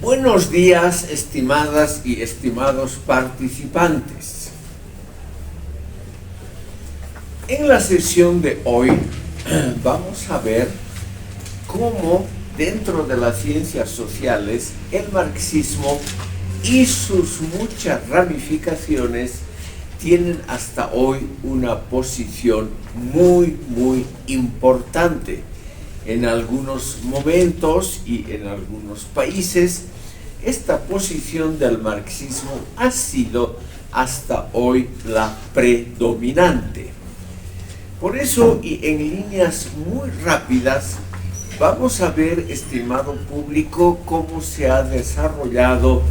Buenos días, estimadas y estimados participantes. En la sesión de hoy vamos a ver cómo dentro de las ciencias sociales el marxismo y sus muchas ramificaciones tienen hasta hoy una posición muy importante. En algunos momentos y en algunos países, esta posición del marxismo ha sido hasta hoy la predominante. Por eso, y en líneas muy rápidas, vamos a ver, estimado público, cómo se ha desarrollado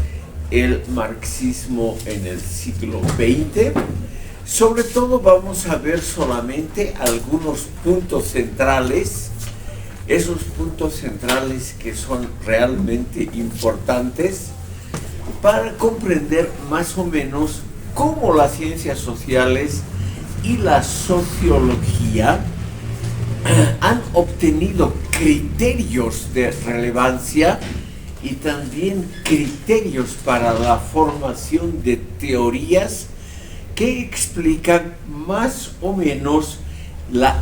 el marxismo en el siglo XX. Sobre todo vamos a ver solamente algunos puntos centrales, esos puntos centrales que son realmente importantes para comprender más o menos cómo las ciencias sociales y la sociología han obtenido criterios de relevancia y también criterios para la formación de teorías que explican más o menos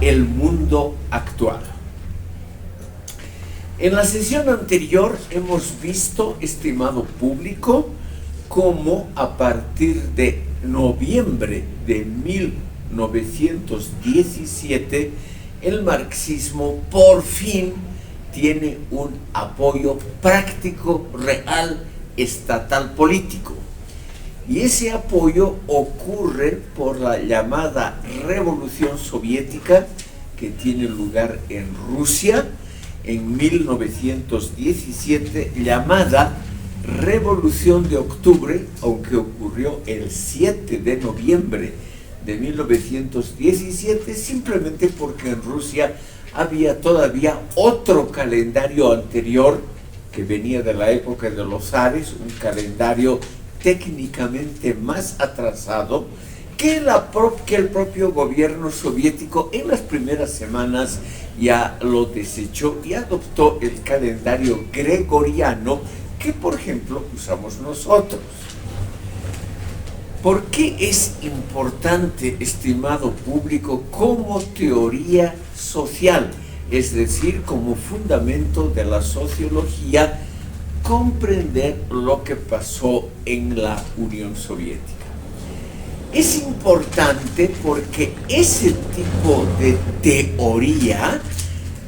el mundo actual. En la sesión anterior hemos visto, estimado público, cómo a partir de noviembre de 1917 el marxismo por fin tiene un apoyo práctico, real, estatal, político. Y ese apoyo ocurre por la llamada Revolución Soviética, que tiene lugar en Rusia en 1917, llamada Revolución de Octubre, aunque ocurrió el 7 de noviembre de 1917, simplemente porque en Rusia había todavía otro calendario anterior que venía de la época de los zares, un calendario técnicamente más atrasado que el propio gobierno soviético en las primeras semanas ya lo desechó y adoptó el calendario gregoriano que, por ejemplo, usamos nosotros. ¿Por qué es importante, estimado público, como teoría social, es decir, como fundamento de la sociología, comprender lo que pasó en la Unión Soviética? Es importante porque ese tipo de teoría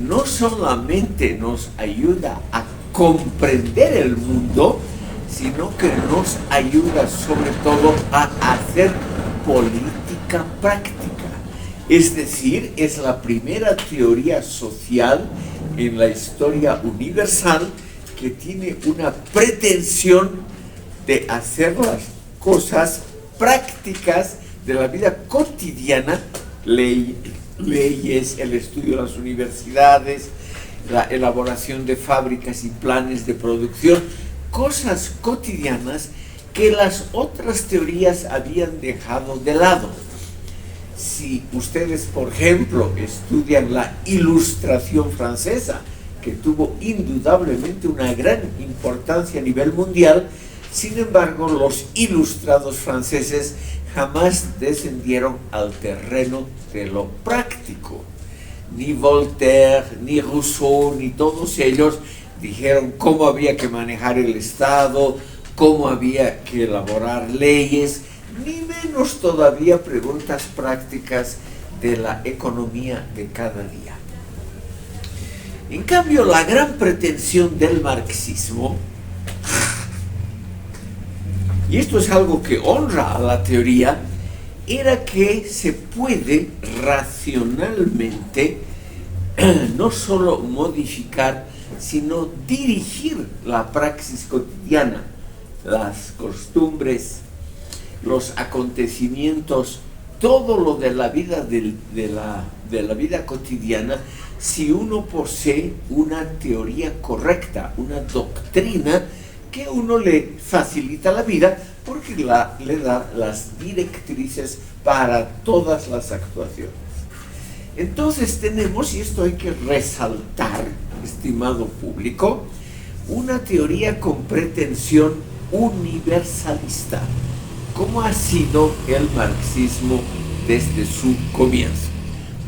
no solamente nos ayuda a comprender el mundo, sino que nos ayuda sobre todo a hacer política práctica. Es decir, es la primera teoría social en la historia universal que tiene una pretensión de hacer las cosas prácticas de la vida cotidiana, leyes, el estudio de las universidades, la elaboración de fábricas y planes de producción, cosas cotidianas que las otras teorías habían dejado de lado. Si ustedes, por ejemplo, estudian la Ilustración francesa, que tuvo indudablemente una gran importancia a nivel mundial, sin embargo, los ilustrados franceses jamás descendieron al terreno de lo práctico. Ni Voltaire, ni Rousseau, ni todos ellos dijeron cómo había que manejar el Estado, cómo había que elaborar leyes, ni menos todavía preguntas prácticas de la economía de cada día. En cambio, la gran pretensión del marxismo, y esto es algo que honra a la teoría, era que se puede racionalmente no solo modificar, sino dirigir la praxis cotidiana, las costumbres, los acontecimientos, todo lo de la vida de la vida cotidiana, si uno posee una teoría correcta, una doctrina que uno le facilita la vida porque le da las directrices para todas las actuaciones. Entonces tenemos, y esto hay que resaltar, estimado público, una teoría con pretensión universalista, como ha sido el marxismo desde su comienzo.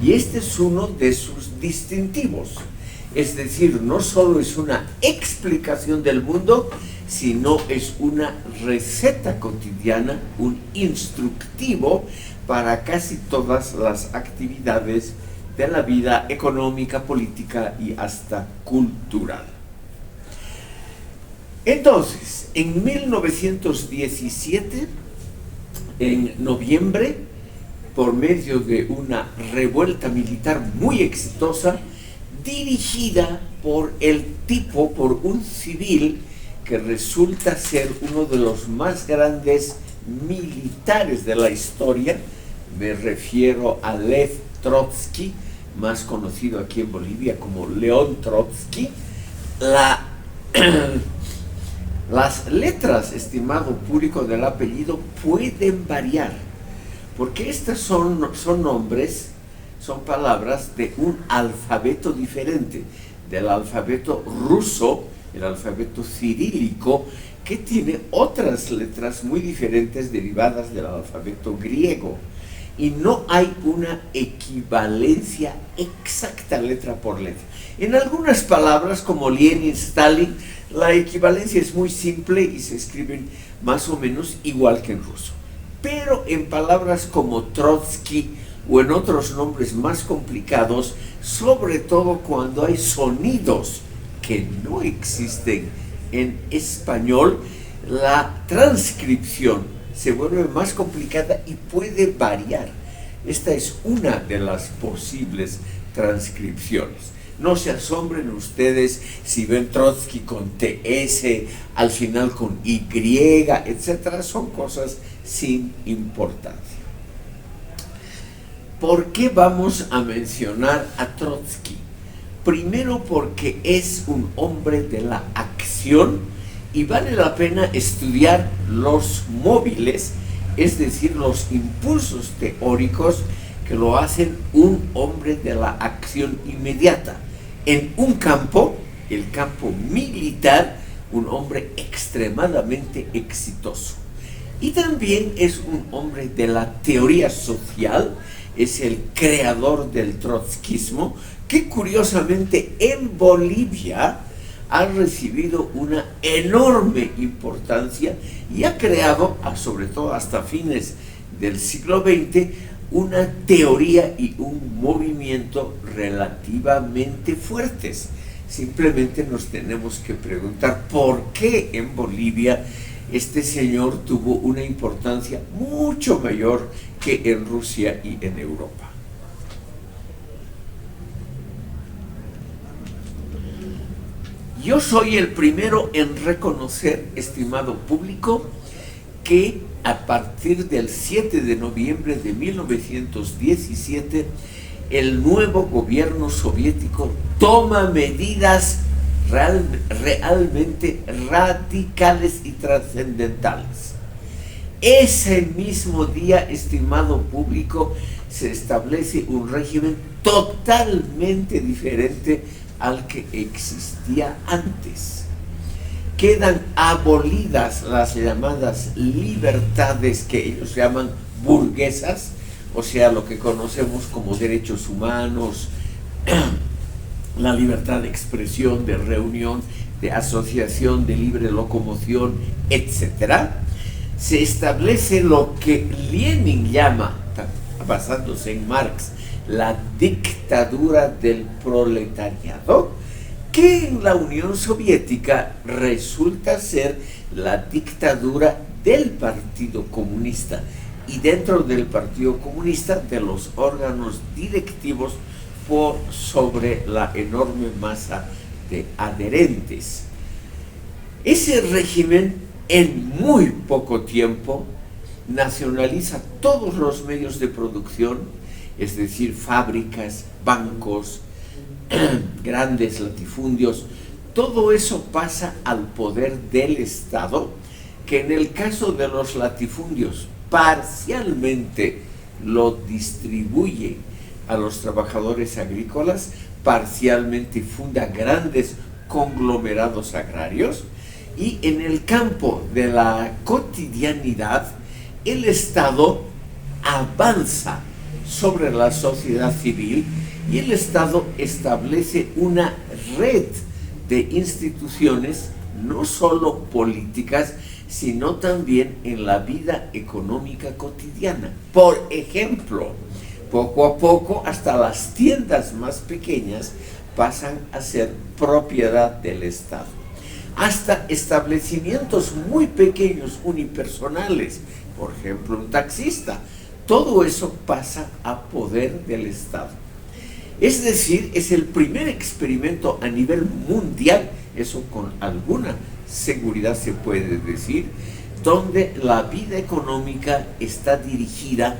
Y este es uno de sus distintivos. Es decir, no solo es una explicación del mundo, sino es una receta cotidiana, un instructivo para casi todas las actividades de la vida económica, política y hasta cultural. Entonces, en 1917, en noviembre, por medio de una revuelta militar muy exitosa, dirigida por un civil que resulta ser uno de los más grandes militares de la historia, me refiero a Lev Trotsky, más conocido aquí en Bolivia como León Trotsky. Las letras, estimado público, del apellido pueden variar, porque estas son nombres, son palabras de un alfabeto diferente, del alfabeto ruso, el alfabeto cirílico, que tiene otras letras muy diferentes derivadas del alfabeto griego. Y no hay una equivalencia exacta letra por letra. En algunas palabras, como Lenin, Stalin, la equivalencia es muy simple y se escriben más o menos igual que en ruso. Pero en palabras como Trotsky o en otros nombres más complicados, sobre todo cuando hay sonidos que no existen en español, la transcripción se vuelve más complicada y puede variar. Esta es una de las posibles transcripciones. No se asombren ustedes si ven Trotsky con TS, al final con Y, etc. Son cosas sin importancia. ¿Por qué vamos a mencionar a Trotsky? Primero porque es un hombre de la acción y vale la pena estudiar los móviles, es decir, los impulsos teóricos que lo hacen un hombre de la acción inmediata. En un campo, el campo militar, un hombre extremadamente exitoso. Y también es un hombre de la teoría social, es el creador del trotskismo, que curiosamente en Bolivia ha recibido una enorme importancia y ha creado, sobre todo hasta fines del siglo XX, una teoría y un movimiento relativamente fuertes. Simplemente nos tenemos que preguntar por qué en Bolivia este señor tuvo una importancia mucho mayor que en Rusia y en Europa. Yo soy el primero en reconocer, estimado público, que a partir del 7 de noviembre de 1917, el nuevo gobierno soviético toma medidas realmente radicales y trascendentales. Ese mismo día, estimado público, se establece un régimen totalmente diferente al que existía antes. Quedan abolidas las llamadas libertades que ellos llaman burguesas, o sea, lo que conocemos como derechos humanos, la libertad de expresión, de reunión, de asociación, de libre locomoción, etc. Se establece lo que Lenin llama, basándose en Marx, la dictadura del proletariado, que en la Unión Soviética resulta ser la dictadura del Partido Comunista, y dentro del Partido Comunista de los órganos directivos por sobre la enorme masa de adherentes. Ese régimen en muy poco tiempo nacionaliza todos los medios de producción, es decir, fábricas, bancos, grandes latifundios. Todo eso pasa al poder del Estado, que en el caso de los latifundios parcialmente lo distribuye a los trabajadores agrícolas, parcialmente funda grandes conglomerados agrarios, y en el campo de la cotidianidad el Estado avanza sobre la sociedad civil y el Estado establece una red de instituciones, no solo políticas, sino también en la vida económica cotidiana. Por ejemplo, poco a poco hasta las tiendas más pequeñas pasan a ser propiedad del Estado. Hasta establecimientos muy pequeños, unipersonales, por ejemplo un taxista, todo eso pasa a poder del Estado. Es decir, es el primer experimento a nivel mundial, eso con alguna seguridad se puede decir, donde la vida económica está dirigida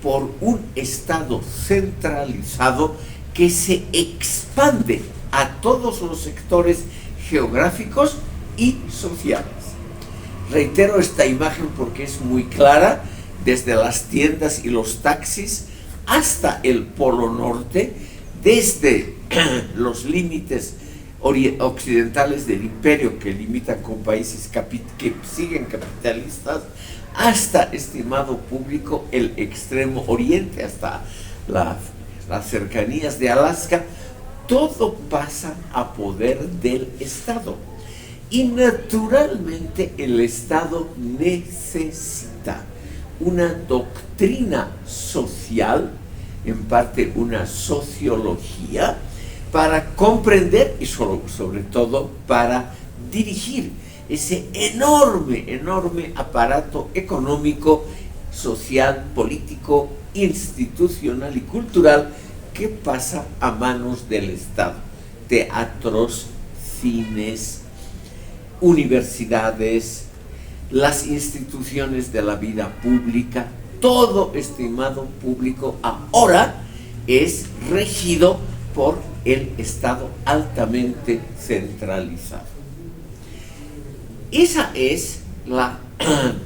por un Estado centralizado que se expande a todos los sectores geográficos y sociales. Reitero esta imagen porque es muy clara, desde las tiendas y los taxis hasta el Polo Norte, desde los límites occidentales del imperio que limitan con países que siguen capitalistas, hasta, estimado público, el extremo oriente, hasta las cercanías de Alaska. Todo pasa a poder del Estado. Y naturalmente el Estado necesita una doctrina social, en parte una sociología, para comprender y sobre todo para dirigir ese enorme aparato económico, social, político, institucional y cultural que pasa a manos del Estado. Teatros, cines, universidades, las instituciones de la vida pública, todo, estimado público, ahora es regido por el Estado altamente centralizado. Esa es la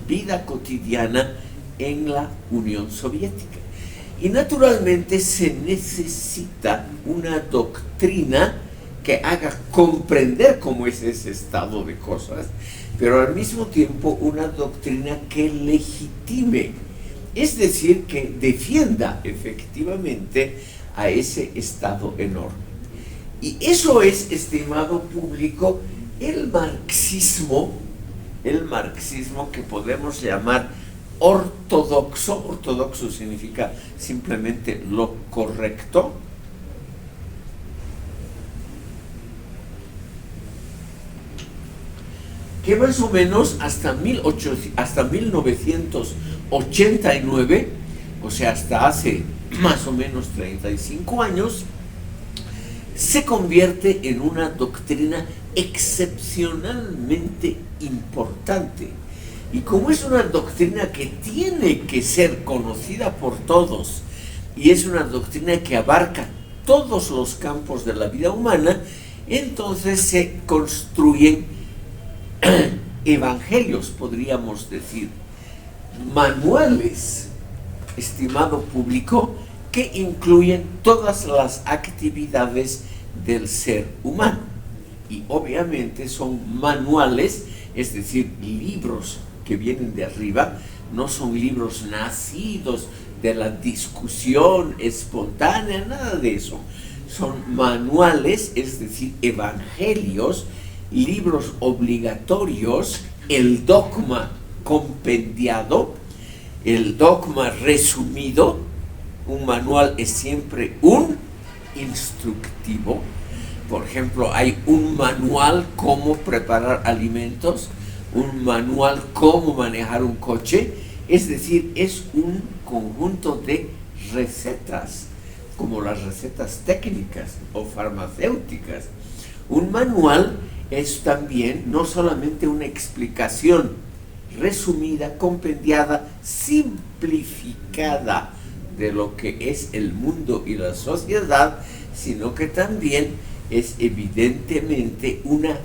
vida cotidiana en la Unión Soviética. Y naturalmente se necesita una doctrina que haga comprender cómo es ese estado de cosas, pero al mismo tiempo una doctrina que legitime, es decir, que defienda efectivamente a ese estado enorme. Y eso es, estimado público, el marxismo que podemos llamar ortodoxo. Ortodoxo significa simplemente lo correcto. Que más o menos hasta 1989, o sea, hasta hace más o menos 35 años, se convierte en una doctrina excepcionalmente importante. Y como es una doctrina que tiene que ser conocida por todos, y es una doctrina que abarca todos los campos de la vida humana, entonces se construyen evangelios, podríamos decir, manuales, estimado público, que incluyen todas las actividades del ser humano. Y obviamente son manuales, es decir, libros que vienen de arriba, no son libros nacidos de la discusión espontánea, nada de eso. Son manuales, es decir, evangelios, libros obligatorios, el dogma compendiado, el dogma resumido. Un manual es siempre un instructivo. Por ejemplo, hay un manual cómo preparar alimentos, un manual cómo manejar un coche, es decir, es un conjunto de recetas, como las recetas técnicas o farmacéuticas. Un manual es también no solamente una explicación resumida, compendiada, simplificada de lo que es el mundo y la sociedad, sino que también es evidentemente una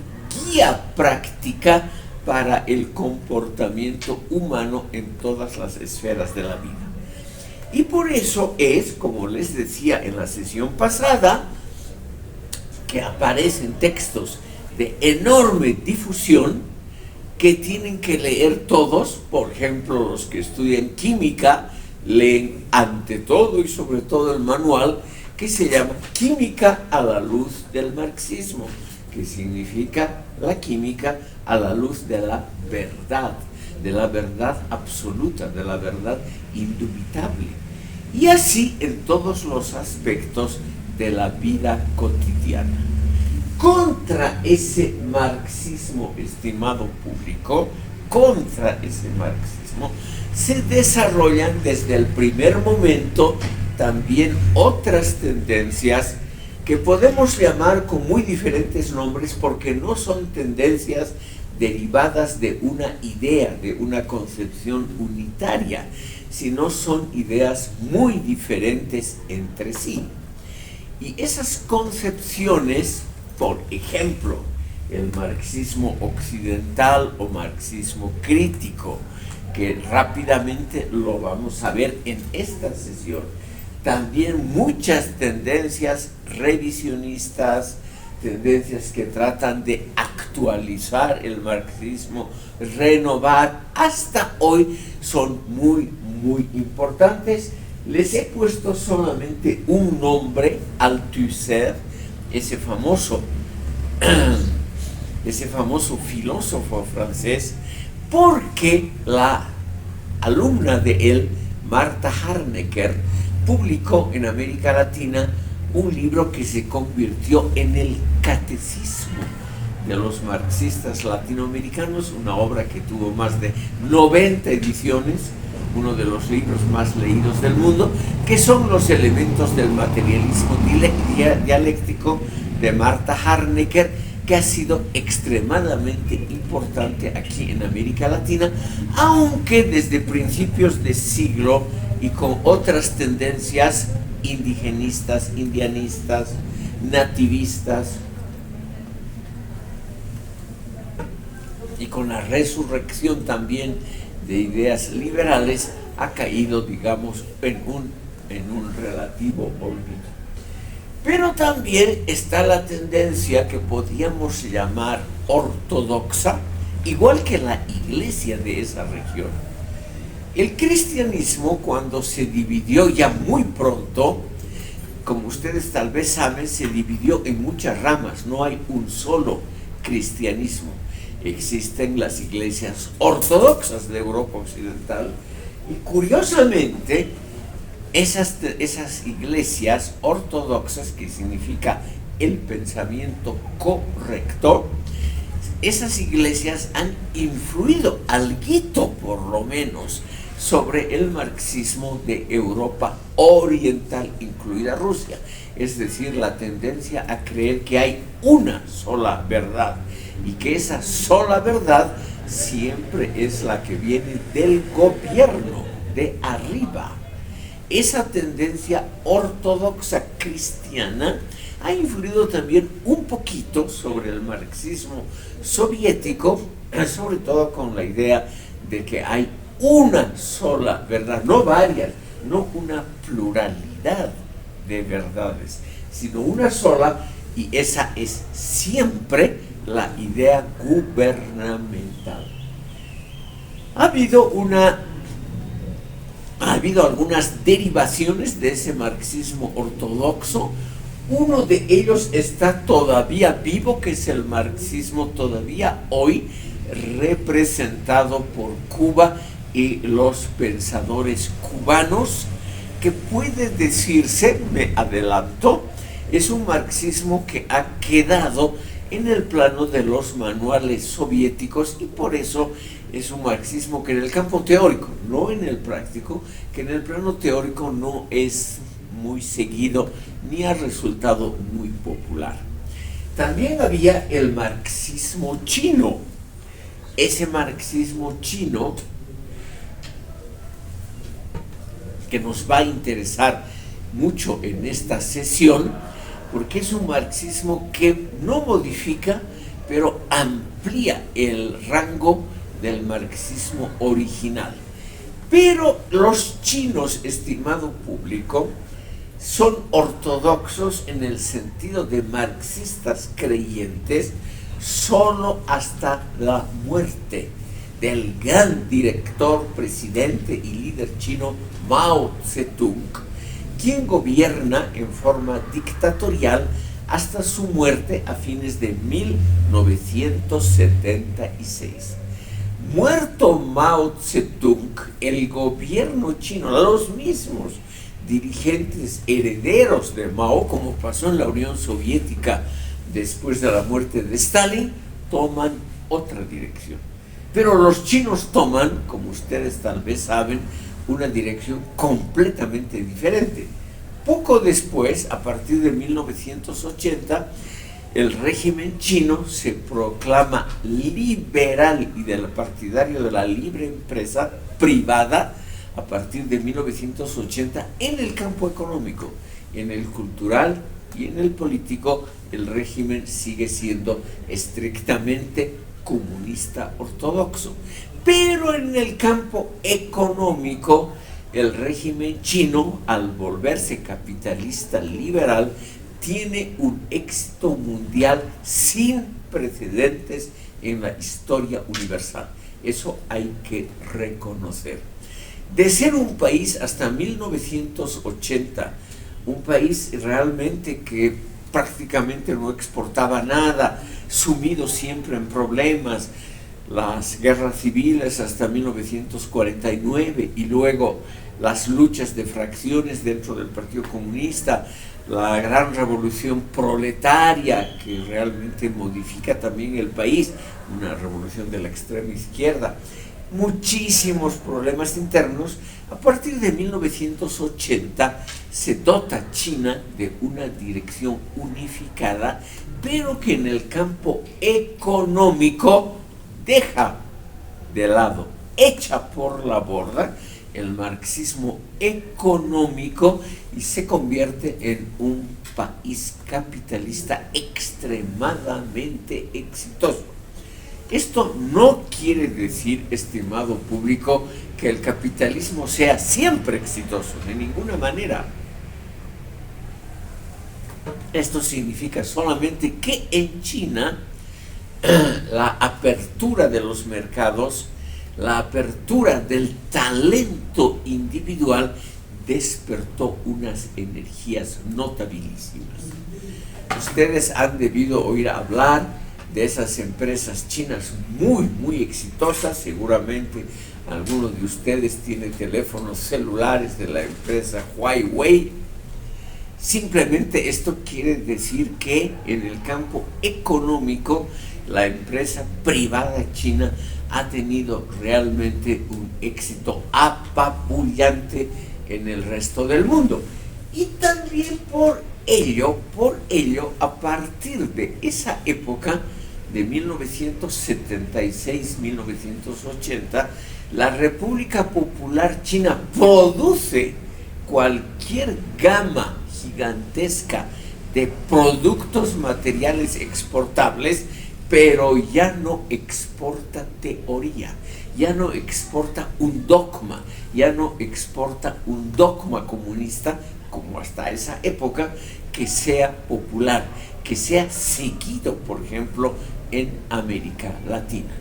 guía práctica para el comportamiento humano en todas las esferas de la vida. Y por eso es, como les decía en la sesión pasada, que aparecen textos de enorme difusión que tienen que leer todos. Por ejemplo, los que estudian química leen ante todo y sobre todo el manual que se llama Química a la luz del marxismo, que significa la química a la luz de la verdad absoluta, de la verdad indubitable. Y así en todos los aspectos de la vida cotidiana. Contra ese marxismo, estimado público, contra ese marxismo, se desarrollan desde el primer momento también otras tendencias que podemos llamar con muy diferentes nombres, porque no son tendencias derivadas de una idea, de una concepción unitaria, sino son ideas muy diferentes entre sí. Y esas concepciones, por ejemplo, el marxismo occidental o marxismo crítico, que rápidamente lo vamos a ver en esta sesión. También muchas tendencias revisionistas, tendencias que tratan de actualizar el marxismo, renovar, hasta hoy son muy, muy importantes. Les he puesto solamente un nombre, Althusser, ese famoso filósofo francés, porque la alumna de él, Martha Harnecker, publicó en América Latina un libro que se convirtió en el catecismo de los marxistas latinoamericanos, una obra que tuvo más de 90 ediciones, uno de los libros más leídos del mundo, que son los elementos del materialismo dialéctico de Martha Harnecker, que ha sido extremadamente importante aquí en América Latina, aunque desde principios de siglo y con otras tendencias indigenistas, indianistas, nativistas, y con la resurrección también de ideas liberales, ha caído, digamos, en un relativo olvido. Pero también está la tendencia que podríamos llamar ortodoxa, igual que la iglesia de esa región. El cristianismo, cuando se dividió ya muy pronto, como ustedes tal vez saben, se dividió en muchas ramas, no hay un solo cristianismo. Existen las iglesias ortodoxas de Europa Occidental y curiosamente esas iglesias ortodoxas, que significa el pensamiento correcto, esas iglesias han influido alguito por lo menos sobre el marxismo de Europa Oriental, incluida Rusia, es decir, la tendencia a creer que hay una sola verdad y que esa sola verdad siempre es la que viene del gobierno, de arriba. Esa tendencia ortodoxa cristiana ha influido también un poquito sobre el marxismo soviético, sobre todo con la idea de que hay una sola verdad, no varias, no una pluralidad de verdades, sino una sola, y esa es siempre la idea gubernamental. Ha habido algunas derivaciones de ese marxismo ortodoxo. Uno de ellos está todavía vivo, que es el marxismo todavía hoy representado por Cuba y los pensadores cubanos, que puede decirse, me adelanto, es un marxismo que ha quedado en el plano de los manuales soviéticos, y por eso es un marxismo que en el campo teórico, no en el práctico, que en el plano teórico no es muy seguido ni ha resultado muy popular. También había el marxismo chino. Ese marxismo chino, que nos va a interesar mucho en esta sesión, porque es un marxismo que no modifica, pero amplía el rango del marxismo original. Pero los chinos, estimado público, son ortodoxos en el sentido de marxistas creyentes, solo hasta la muerte del gran director, presidente y líder chino Mao Zedong, quien gobierna en forma dictatorial hasta su muerte a fines de 1976. Muerto Mao Zedong, el gobierno chino, los mismos dirigentes herederos de Mao, como pasó en la Unión Soviética después de la muerte de Stalin, toman otra dirección. Pero los chinos toman, como ustedes tal vez saben, una dirección completamente diferente. Poco después, a partir de 1980, el régimen chino se proclama liberal y partidario de la libre empresa privada a partir de 1980 en el campo económico, en el cultural y en el político. El régimen sigue siendo estrictamente comunista ortodoxo. Pero en el campo económico, el régimen chino, al volverse capitalista liberal, tiene un éxito mundial sin precedentes en la historia universal. Eso hay que reconocer. De ser un país hasta 1980, un país realmente que prácticamente no exportaba nada, sumido siempre en problemas, las guerras civiles hasta 1949 y luego las luchas de fracciones dentro del Partido Comunista, la gran revolución proletaria que realmente modifica también el país, una revolución de la extrema izquierda, muchísimos problemas internos. A partir de 1980 se dota China de una dirección unificada, pero que en el campo económico deja de lado, echa por la borda el marxismo económico y se convierte en un país capitalista extremadamente exitoso. Esto no quiere decir, estimado público, que el capitalismo sea siempre exitoso, de ninguna manera. Esto significa solamente que en China la apertura de los mercados, la apertura del talento individual despertó unas energías notabilísimas. Ustedes han debido oír hablar de esas empresas chinas muy exitosas. Seguramente alguno de ustedes tiene teléfonos celulares de la empresa Huawei. Simplemente esto quiere decir que en el campo económico la empresa privada china ha tenido realmente un éxito apabullante en el resto del mundo. Y también por ello, a partir de esa época de 1976-1980, la República Popular China produce cualquier gama gigantesca de productos materiales exportables, pero ya no exporta teoría, ya no exporta un dogma, comunista como hasta esa época, que sea popular, que sea seguido, por ejemplo, en América Latina,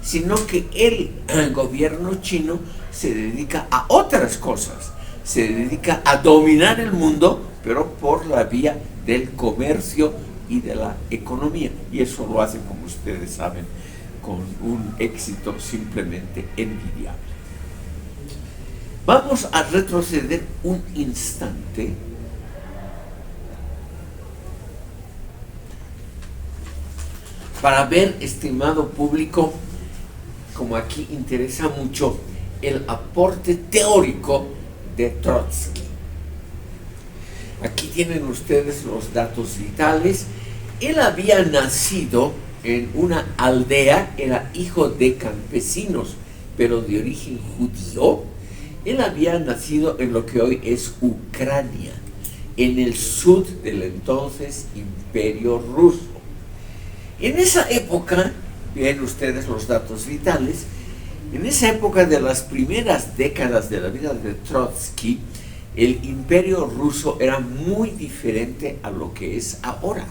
sino que el gobierno chino se dedica a otras cosas, se dedica a dominar el mundo, pero por la vía del comercio y de la economía, y eso lo hace, como ustedes saben, con un éxito simplemente envidiable. Vamos a retroceder un instante para ver, estimado público, como aquí interesa mucho el aporte teórico de Trotsky. Aquí tienen ustedes los datos vitales. Él había nacido en una aldea, era hijo de campesinos, pero de origen judío. Él había nacido en lo que hoy es Ucrania, en el sur del entonces Imperio Ruso. En esa época, ven ustedes los datos vitales, en esa época de las primeras décadas de la vida de Trotsky, el Imperio Ruso era muy diferente a lo que es ahora.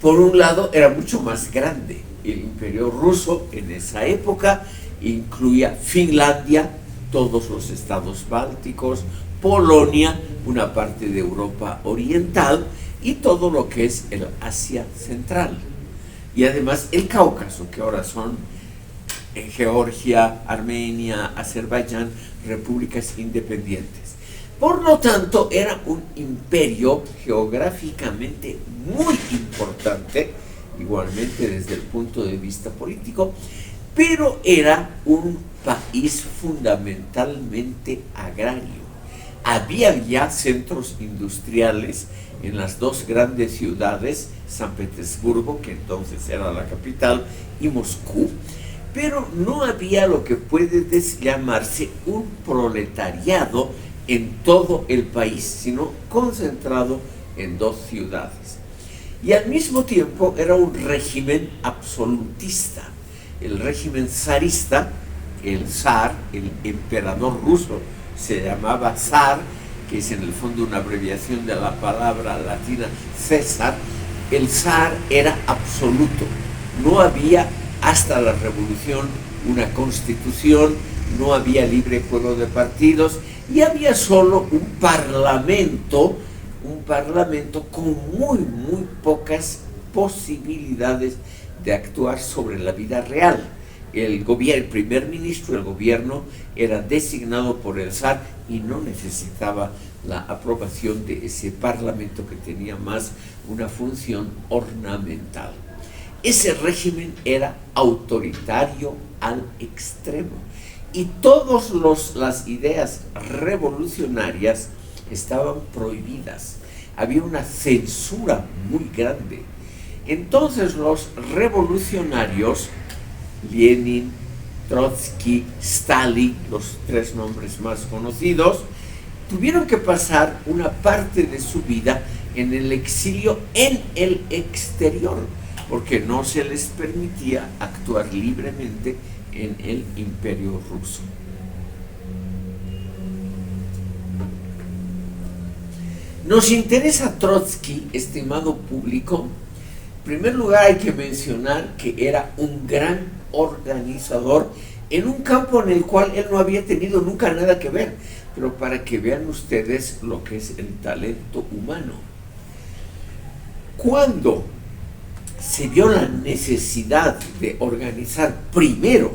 Por un lado, era mucho más grande. El imperio ruso en esa época incluía Finlandia, todos los estados bálticos, Polonia, una parte de Europa oriental y todo lo que es el Asia central. Y además el Cáucaso, que ahora son Georgia, Armenia, Azerbaiyán, repúblicas independientes. Por lo tanto, era un imperio geográficamente muy importante, igualmente desde el punto de vista político, pero era un país fundamentalmente agrario. Había ya centros industriales en las dos grandes ciudades, San Petersburgo, que entonces era la capital, y Moscú, pero no había lo que puede llamarse un proletariado en todo el país, sino concentrado en dos ciudades. Y al mismo tiempo era un régimen absolutista. El régimen zarista, el zar, el emperador ruso, se llamaba zar, que es en el fondo una abreviación de la palabra latina César. El zar era absoluto. No había hasta la revolución una constitución, no había libre juego de partidos y había solo un parlamento con muy pocas posibilidades de actuar sobre la vida real. El primer ministro, el gobierno, era designado por el zar y no necesitaba la aprobación de ese parlamento que tenía más una función ornamental. Ese régimen era autoritario al extremo y todas las ideas revolucionarias estaban prohibidas. Había una censura muy grande. Entonces los revolucionarios, Lenin, Trotsky, Stalin, los tres nombres más conocidos, tuvieron que pasar una parte de su vida en el exilio en el exterior, porque no se les permitía actuar libremente en el imperio ruso. Nos interesa Trotsky, estimado público. En primer lugar hay que mencionar que era un gran organizador en un campo en el cual él no había tenido nunca nada que ver, pero para que vean ustedes lo que es el talento humano. Cuando se vio la necesidad de organizar primero,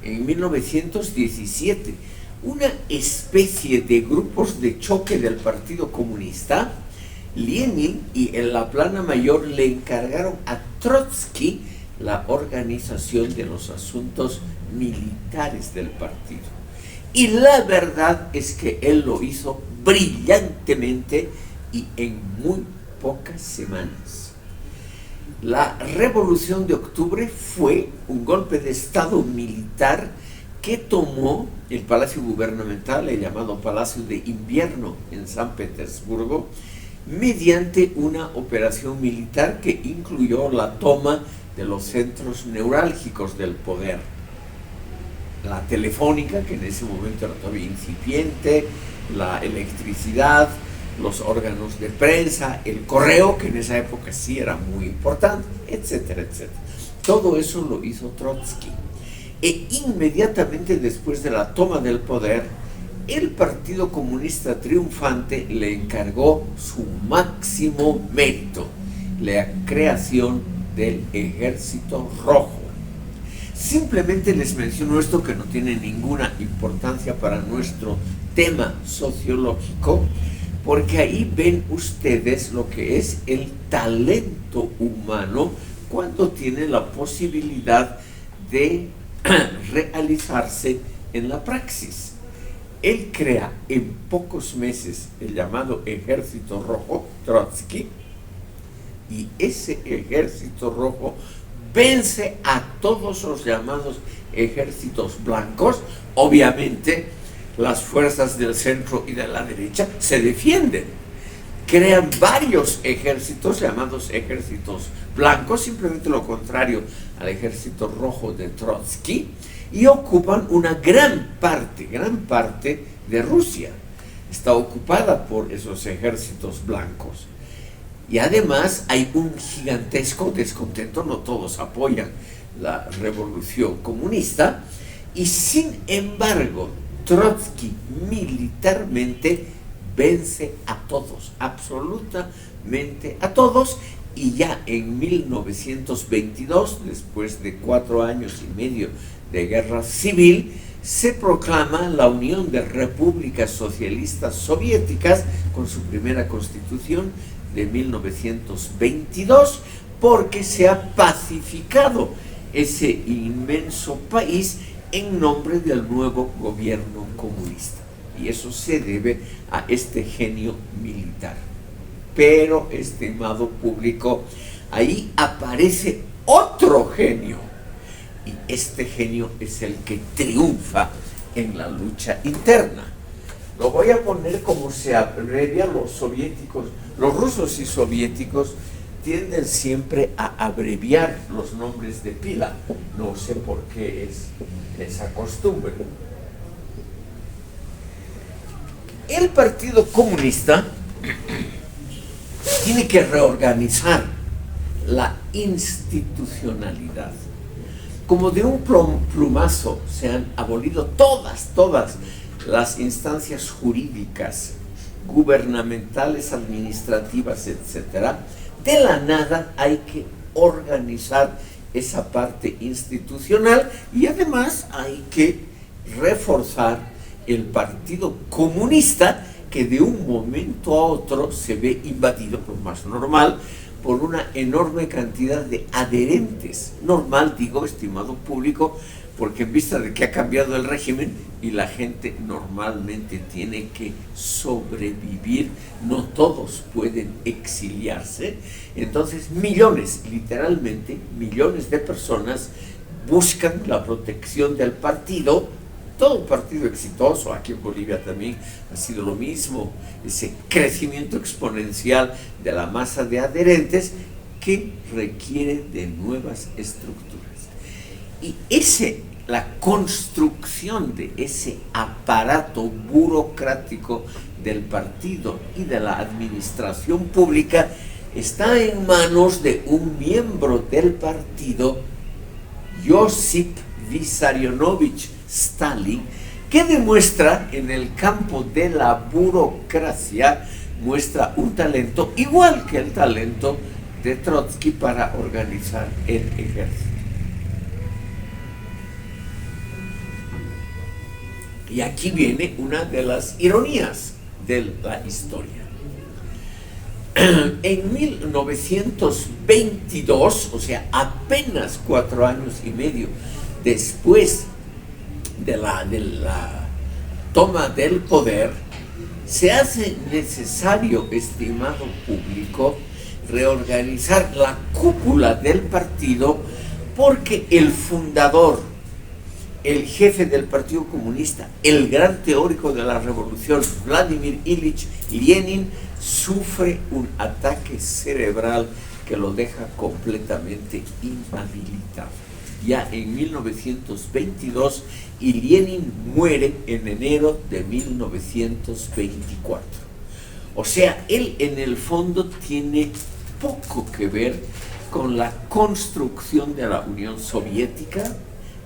en 1917, una especie de grupos de choque del Partido Comunista, Lenin y en la plana mayor le encargaron a Trotsky la organización de los asuntos militares del partido. Y la verdad es que él lo hizo brillantemente y en muy pocas semanas. La Revolución de Octubre fue un golpe de estado militar que tomó el Palacio Gubernamental, el llamado Palacio de Invierno en San Petersburgo, mediante una operación militar que incluyó la toma de los centros neurálgicos del poder. La telefónica, que en ese momento era todavía incipiente, la electricidad, los órganos de prensa, el correo, que en esa época sí era muy importante, etcétera, etcétera. Todo eso lo hizo Trotsky. E inmediatamente después de la toma del poder, el Partido Comunista triunfante le encargó su máximo mérito, la creación del Ejército Rojo. Simplemente les menciono esto que no tiene ninguna importancia para nuestro tema sociológico, porque ahí ven ustedes lo que es el talento humano cuando tiene la posibilidad de realizarse en la praxis. Él crea en pocos meses el llamado Ejército Rojo, Trotsky, y ese Ejército Rojo vence a todos los llamados ejércitos blancos. Obviamente las fuerzas del centro y de la derecha se defienden, crean varios ejércitos llamados ejércitos blancos, simplemente lo contrario al Ejército Rojo de Trotsky, y ocupan una gran parte de Rusia. Está ocupada por esos ejércitos blancos. Y además hay un gigantesco descontento, no todos apoyan la revolución comunista, y sin embargo Trotsky militarmente vence a todos, absolutamente a todos, y ya en 1922, después de 4 años y medio de guerra civil, se proclama la Unión de Repúblicas Socialistas Soviéticas con su primera constitución de 1922, porque se ha pacificado ese inmenso país en nombre del nuevo gobierno comunista. Y eso se debe a este genio militar. Pero, estimado público, ahí aparece otro genio. Y este genio es el que triunfa en la lucha interna. Lo voy a poner como se abrevia los soviéticos. Los rusos y soviéticos tienden siempre a abreviar los nombres de pila. No sé por qué es esa costumbre. El Partido Comunista tiene que reorganizar la institucionalidad. Como de un plumazo se han abolido todas las instancias jurídicas, gubernamentales, administrativas, etc. De la nada hay que organizar esa parte institucional y además hay que reforzar el Partido Comunista, que de un momento a otro se ve invadido, por más normal, por una enorme cantidad de adherentes. Normal, digo, estimado público, porque en vista de que ha cambiado el régimen y la gente normalmente tiene que sobrevivir, no todos pueden exiliarse, entonces millones, literalmente millones de personas buscan la protección del partido. Todo partido exitoso, aquí en Bolivia también ha sido lo mismo, ese crecimiento exponencial de la masa de adherentes que requiere de nuevas estructuras. Y la construcción de ese aparato burocrático del partido y de la administración pública está en manos de un miembro del partido, Josip Vissarionovich Stalin, que demuestra en el campo de la burocracia, muestra un talento igual que el talento de Trotsky para organizar el ejército. Y aquí viene una de las ironías de la historia. En 1922, o sea, apenas 4 años y medio después de la toma del poder, se hace necesario, estimado público, reorganizar la cúpula del partido, porque el fundador, el jefe del Partido Comunista, el gran teórico de la revolución, Vladimir Ilich Lenin, sufre un ataque cerebral que lo deja completamente inhabilitado. Ya en 1922, y Lenin muere en enero de 1924. O sea, él en el fondo tiene poco que ver con la construcción de la Unión Soviética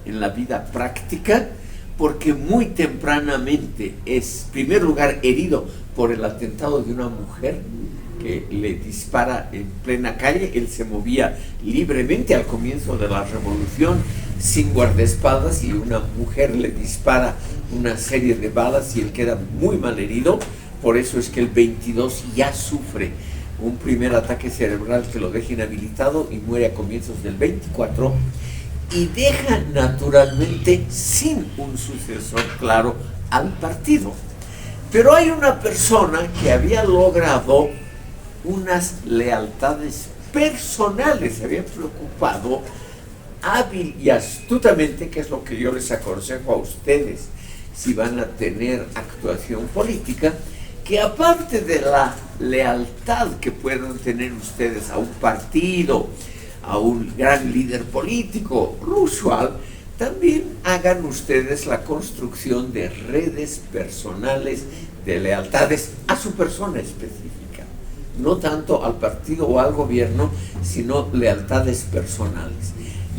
en la vida práctica, porque muy tempranamente es, en primer lugar, herido por el atentado de una mujer que le dispara en plena calle. Él se movía libremente al comienzo de la revolución sin guardaespaldas y una mujer le dispara una serie de balas y él queda muy mal herido. Por eso es que el 22 ya sufre un primer ataque cerebral que lo deja inhabilitado y muere a comienzos del 24, y deja naturalmente sin un sucesor claro al partido. Pero hay una persona que había logrado unas lealtades personales, se había preocupado hábil y astutamente, que es lo que yo les aconsejo a ustedes si van a tener actuación política, que aparte de la lealtad que puedan tener ustedes a un partido, a un gran líder político, lo usual, también hagan ustedes la construcción de redes personales de lealtades a su persona específica. no tanto al partido o al gobierno, sino lealtades personales.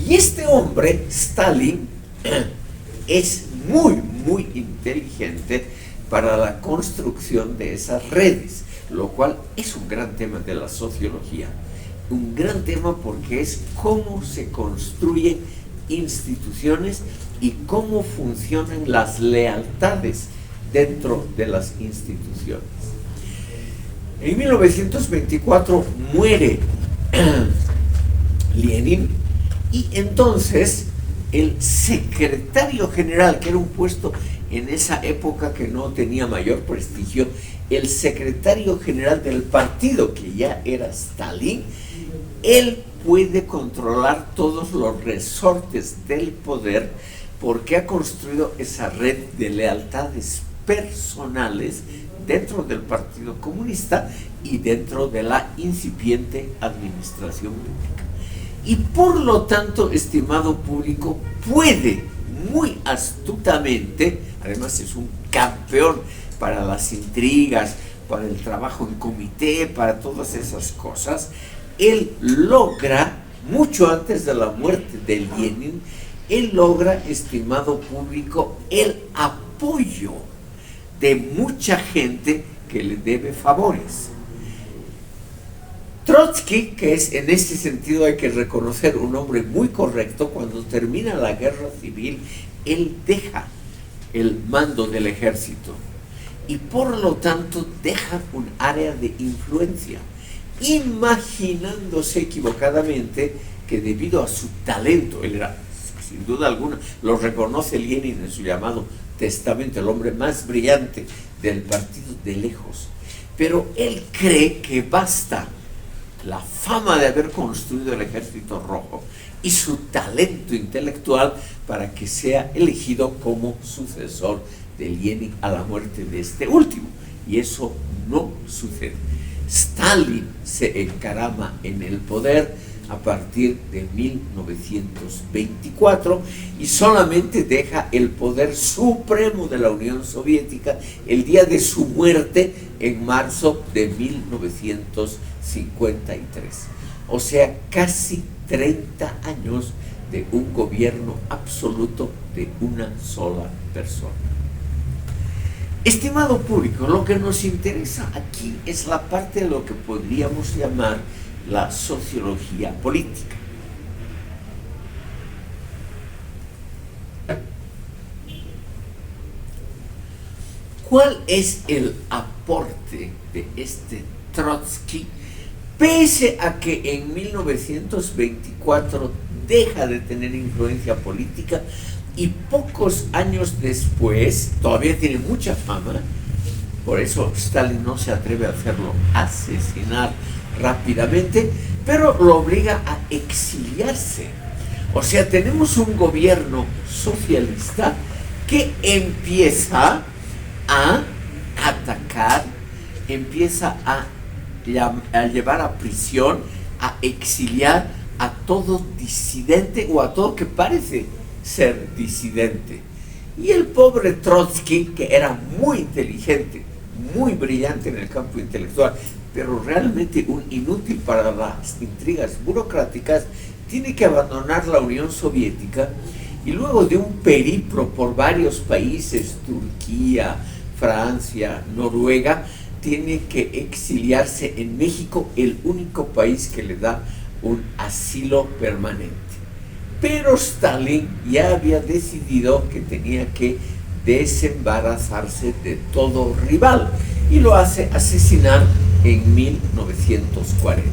Y este hombre, Stalin, es muy inteligente para la construcción de esas redes, lo cual es un gran tema de la sociología. Un gran tema porque es cómo se construyen instituciones y cómo funcionan las lealtades dentro de las instituciones. En 1924 muere Lenin y entonces el secretario general, que era un puesto en esa época que no tenía mayor prestigio, el secretario general del partido, que ya era Stalin, él puede controlar todos los resortes del poder porque ha construido esa red de lealtades personales dentro del Partido Comunista y dentro de la incipiente administración pública. Y por lo tanto, estimado público, puede muy astutamente, además es un campeón para las intrigas, para el trabajo en comité, para todas esas cosas, él logra, mucho antes de la muerte de Lenin, él logra, estimado público, el apoyo de mucha gente que le debe favores. Trotsky, que es en este sentido hay que reconocer un hombre muy correcto, cuando termina la guerra civil, él deja el mando del ejército y por lo tanto deja un área de influencia, imaginándose equivocadamente que debido a su talento, él era, sin duda alguna, lo reconoce Lenin en su llamado testamento, el hombre más brillante del partido de lejos, pero él cree que basta la fama de haber construido el Ejército Rojo y su talento intelectual para que sea elegido como sucesor de Lenin a la muerte de este último, y eso no sucede. Stalin se encarama en el poder a partir de 1924 y solamente deja el poder supremo de la Unión Soviética el día de su muerte en marzo de 1953. O sea, casi 30 años de un gobierno absoluto de una sola persona. Estimado público, lo que nos interesa aquí es la parte de lo que podríamos llamar la sociología política. ¿Cuál es el aporte de este Trotsky, pese a que en 1924 deja de tener influencia política y pocos años después, todavía tiene mucha fama, por eso Stalin no se atreve a hacerlo asesinar rápidamente, pero lo obliga a exiliarse? O sea, tenemos un gobierno socialista que empieza a atacar, empieza a llevar a prisión, a exiliar a todo disidente o a todo que parece ser disidente. Y el pobre Trotsky, que era muy inteligente, muy brillante en el campo intelectual, pero realmente un inútil para las intrigas burocráticas, tiene que abandonar la Unión Soviética y luego de un periplo por varios países, Turquía, Francia, Noruega, tiene que exiliarse en México, el único país que le da un asilo permanente. Pero Stalin ya había decidido que tenía que desembarazarse de todo rival y lo hace asesinar en 1940.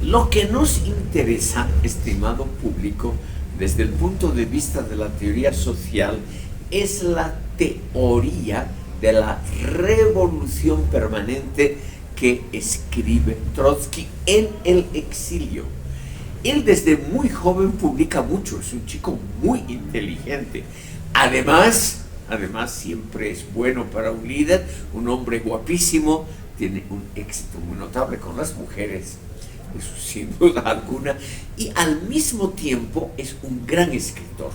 Lo que nos interesa, estimado público, desde el punto de vista de la teoría social, es la teoría de la revolución permanente que escribe Trotsky en el exilio. Él desde muy joven publica mucho, es un chico muy inteligente. Además siempre es bueno para un líder, un hombre guapísimo, tiene un éxito muy notable con las mujeres, eso sin duda alguna, y al mismo tiempo es un gran escritor.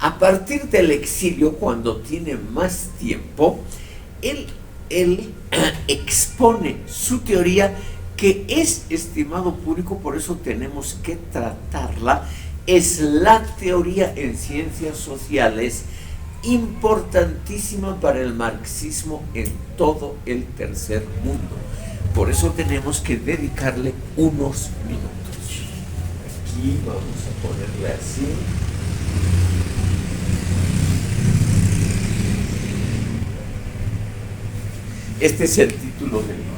A partir del exilio, cuando tiene más tiempo, él él expone su teoría, que es, estimado público, por eso tenemos que tratarla, es la teoría en ciencias sociales importantísima para el marxismo en todo el tercer mundo. Por eso tenemos que dedicarle unos minutos. Aquí vamos a ponerle así. Este es el título del libro.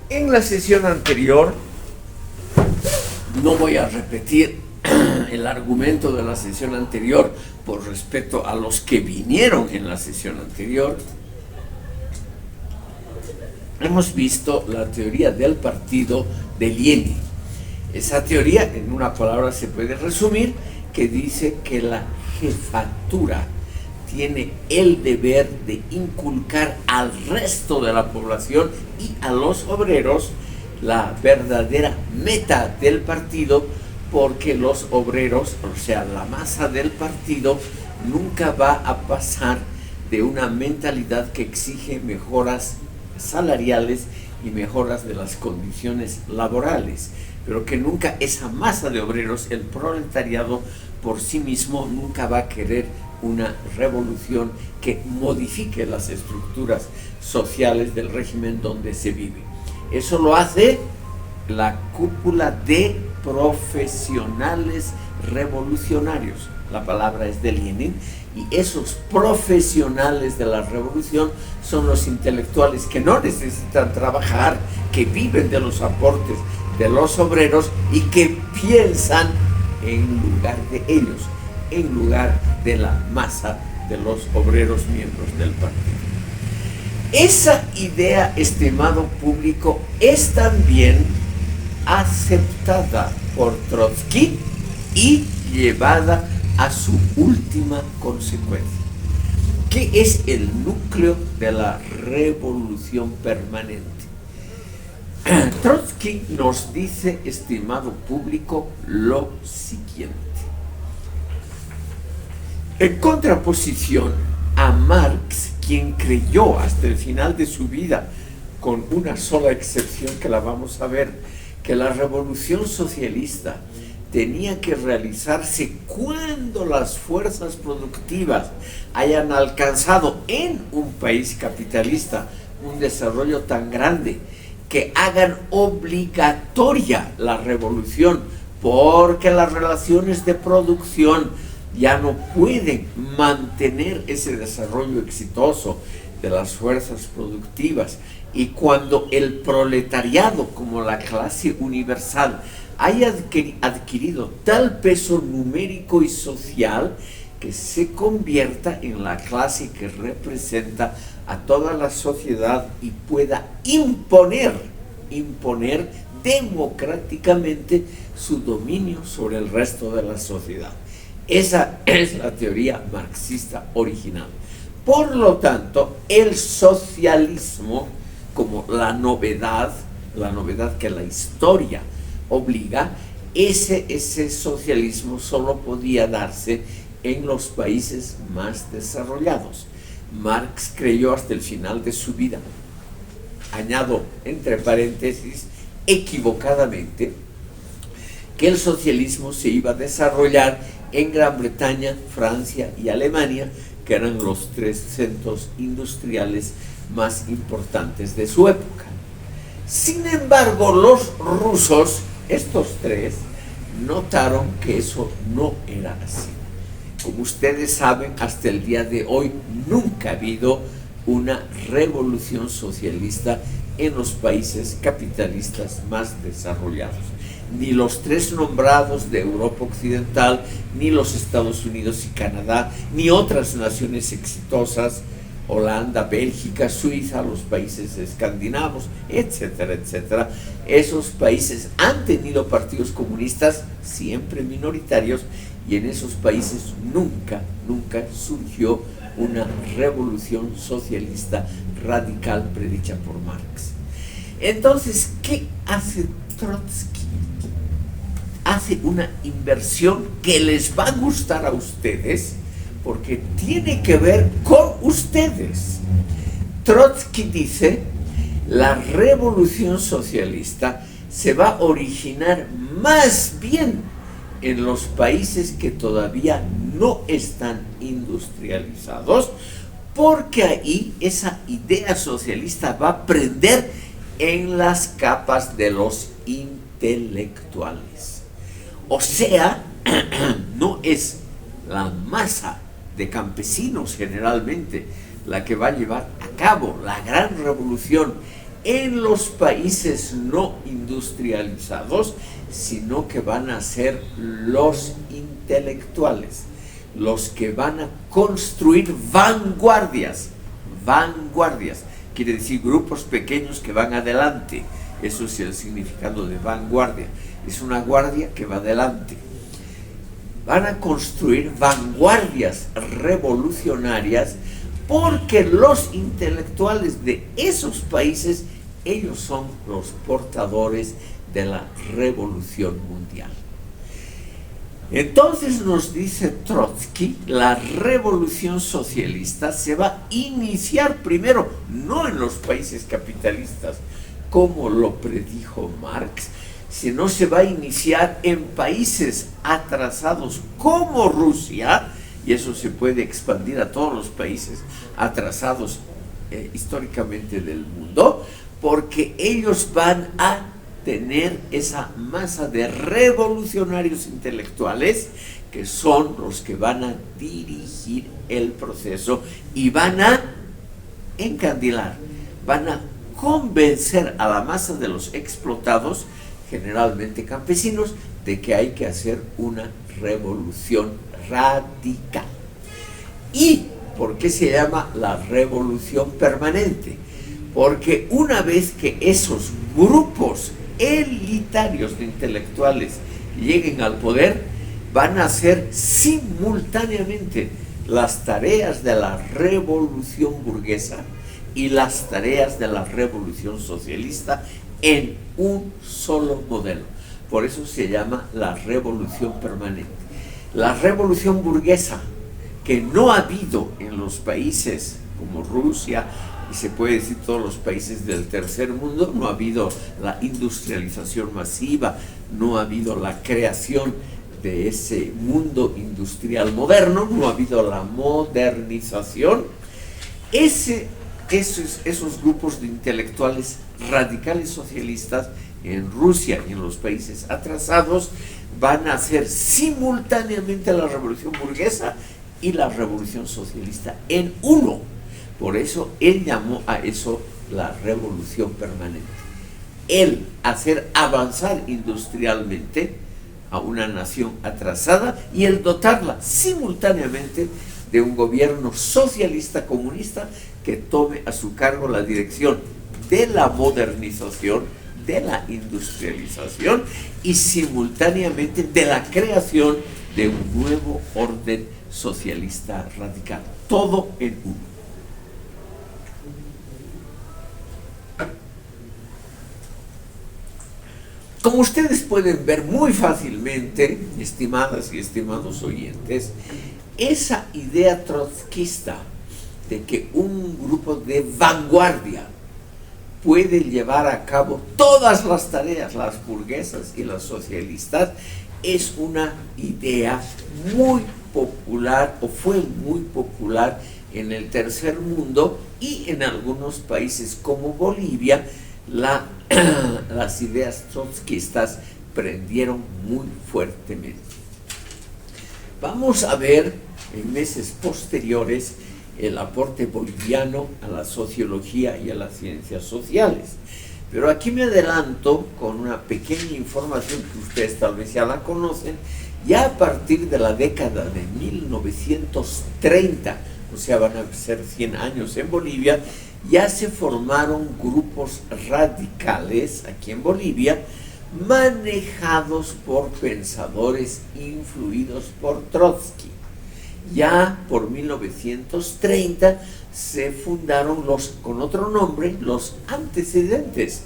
En la sesión anterior, no voy a repetir el argumento de la sesión anterior por respeto a los que vinieron en la sesión anterior, hemos visto la teoría del partido de Lenin. Esa teoría, en una palabra se puede resumir, que dice que la jefatura tiene el deber de inculcar al resto de la población y a los obreros la verdadera meta del partido, porque los obreros, o sea, la masa del partido, nunca va a pasar de una mentalidad que exige mejoras salariales y mejoras de las condiciones laborales, pero que nunca esa masa de obreros, el proletariado por sí mismo, nunca va a querer una revolución que modifique las estructuras sociales del régimen donde se vive. Eso lo hace la cúpula de profesionales revolucionarios. La palabra es de Lenin, y esos profesionales de la revolución son los intelectuales que no necesitan trabajar, que viven de los aportes de los obreros y que piensan en lugar de ellos, en lugar de la masa de los obreros miembros del partido. Esa idea, estimado público, es también aceptada por Trotsky y llevada a su última consecuencia, que es el núcleo de la revolución permanente. Trotsky nos dice, estimado público, lo siguiente. En contraposición a Marx, quien creyó hasta el final de su vida, con una sola excepción que la vamos a ver, que la revolución socialista tenía que realizarse cuando las fuerzas productivas hayan alcanzado en un país capitalista un desarrollo tan grande que hagan obligatoria la revolución, porque las relaciones de producción ya no pueden mantener ese desarrollo exitoso de las fuerzas productivas, y cuando el proletariado como la clase universal haya adquirido tal peso numérico y social que se convierta en la clase que representa a toda la sociedad y pueda imponer democráticamente su dominio sobre el resto de la sociedad. Esa es la teoría marxista original. Por lo tanto, el socialismo, como la novedad que la historia obliga, ese socialismo solo podía darse en los países más desarrollados. Marx creyó hasta el final de su vida, añado entre paréntesis, equivocadamente, que el socialismo se iba a desarrollar en Gran Bretaña, Francia y Alemania, que eran los tres centros industriales más importantes de su época. Sin embargo, los rusos, estos tres, notaron que eso no era así. Como ustedes saben, hasta el día de hoy nunca ha habido una revolución socialista en los países capitalistas más desarrollados. Ni los tres nombrados de Europa Occidental, ni los Estados Unidos y Canadá, ni otras naciones exitosas, Holanda, Bélgica, Suiza, los países escandinavos, etcétera, etcétera. Esos países han tenido partidos comunistas siempre minoritarios, y en esos países nunca surgió una revolución socialista radical predicha por Marx. Entonces, ¿qué hace Trotsky? Hace una inversión que les va a gustar a ustedes porque tiene que ver con ustedes. Trotsky dice, la revolución socialista se va a originar más bien en los países que todavía no están industrializados, porque ahí esa idea socialista va a prender en las capas de los intelectuales. O sea, no es la masa de campesinos generalmente la que va a llevar a cabo la gran revolución en los países no industrializados, sino que van a ser los intelectuales, los que van a construir vanguardias. Vanguardias quiere decir grupos pequeños que van adelante. Eso es el significado de vanguardia. Es una guardia que va adelante. Van a construir vanguardias revolucionarias porque los intelectuales de esos países, ellos son los portadores de la revolución mundial. Entonces nos dice Trotsky, la revolución socialista se va a iniciar primero, no en los países capitalistas, como lo predijo Marx, sino se va a iniciar en países atrasados como Rusia, y eso se puede expandir a todos los países atrasados históricamente del mundo, porque ellos van a tener esa masa de revolucionarios intelectuales que son los que van a dirigir el proceso y van a encandilar, van a convencer a la masa de los explotados, generalmente campesinos, de que hay que hacer una revolución radical. ¿Y por qué se llama la revolución permanente? Porque una vez que esos grupos elitarios de intelectuales lleguen al poder, van a hacer simultáneamente las tareas de la revolución burguesa y las tareas de la revolución socialista en un solo modelo. Por eso se llama la revolución permanente. La revolución burguesa, que no ha habido en los países como Rusia, y se puede decir todos los países del tercer mundo, no ha habido la industrialización masiva, no ha habido la creación de ese mundo industrial moderno, no ha habido la modernización. Esos grupos de intelectuales radicales socialistas en Rusia y en los países atrasados van a hacer simultáneamente la revolución burguesa y la revolución socialista en uno. Por eso él llamó a eso la revolución permanente. El hacer avanzar industrialmente a una nación atrasada y el dotarla simultáneamente de un gobierno socialista comunista que tome a su cargo la dirección de la modernización, de la industrialización y simultáneamente de la creación de un nuevo orden socialista radical. Todo en uno. Como ustedes pueden ver muy fácilmente, estimadas y estimados oyentes, esa idea trotskista de que un grupo de vanguardia puede llevar a cabo todas las tareas, las burguesas y las socialistas, es una idea muy popular, o fue muy popular en el tercer mundo y en algunos países como Bolivia. Las ideas trotskistas prendieron muy fuertemente. Vamos a ver en meses posteriores el aporte boliviano a la sociología y a las ciencias sociales. Pero aquí me adelanto con una pequeña información que ustedes tal vez ya la conocen. Ya a partir de la década de 1930, o sea, van a ser 100 años en Bolivia, ya se formaron grupos radicales aquí en Bolivia, manejados por pensadores influidos por Trotsky. Ya por 1930 se fundaron con otro nombre, los antecedentes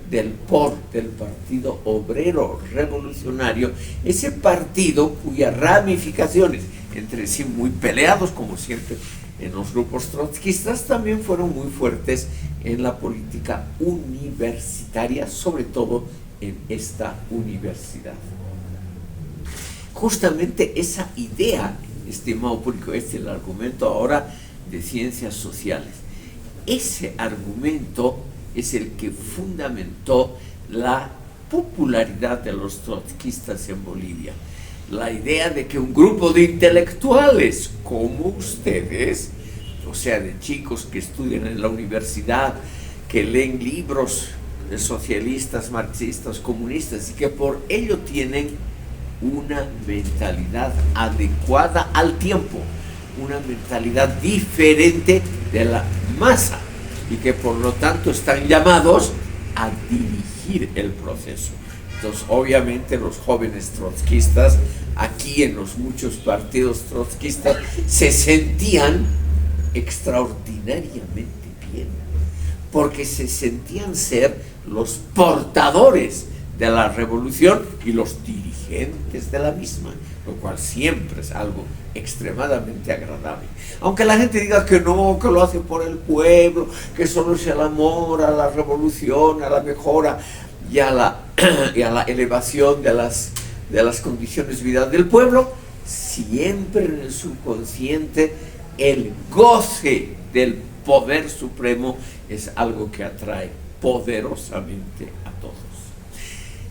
del POR, del Partido Obrero Revolucionario, ese partido cuyas ramificaciones, entre sí muy peleados, como siempre en los grupos trotskistas, también fueron muy fuertes en la política universitaria, sobre todo en esta universidad. Justamente esa idea, estimado público, es el argumento ahora de ciencias sociales. Ese argumento es el que fundamentó la popularidad de los trotskistas en Bolivia. La idea de que un grupo de intelectuales como ustedes, o sea, de chicos que estudian en la universidad, que leen libros de socialistas, marxistas, comunistas, y que por ello tienen una mentalidad adecuada al tiempo, una mentalidad diferente de la masa, y que por lo tanto están llamados a dirigir el proceso. Entonces, obviamente, los jóvenes trotskistas, aquí en los muchos partidos trotskistas, se sentían extraordinariamente bien, porque se sentían ser los portadores de la revolución y los dirigentes de la misma, lo cual siempre es algo extremadamente agradable. Aunque la gente diga que no, que lo hace por el pueblo, que solo es el amor a la revolución, a la mejora y a la elevación de las condiciones de vida del pueblo, siempre en el subconsciente el goce del poder supremo es algo que atrae poderosamente a todos.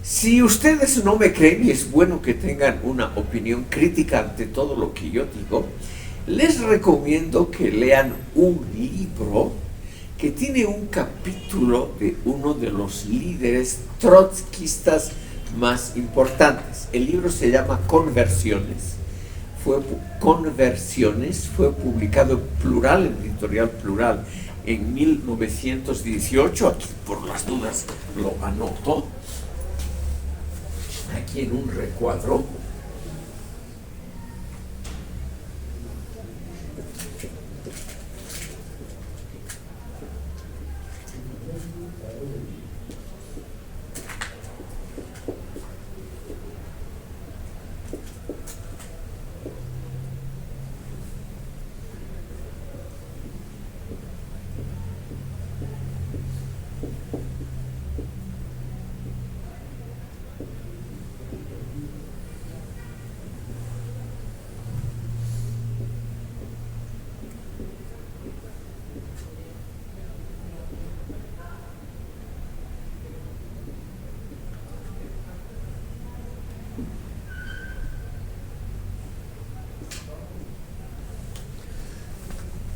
Si ustedes no me creen, y es bueno que tengan una opinión crítica ante todo lo que yo digo, les recomiendo que lean un libro que tiene un capítulo de uno de los líderes trotskistas más importantes. El libro se llama Conversiones. Fue publicado en Plural, en editorial Plural, en 1918. Aquí, por las dudas, lo anoto. Aquí en un recuadro.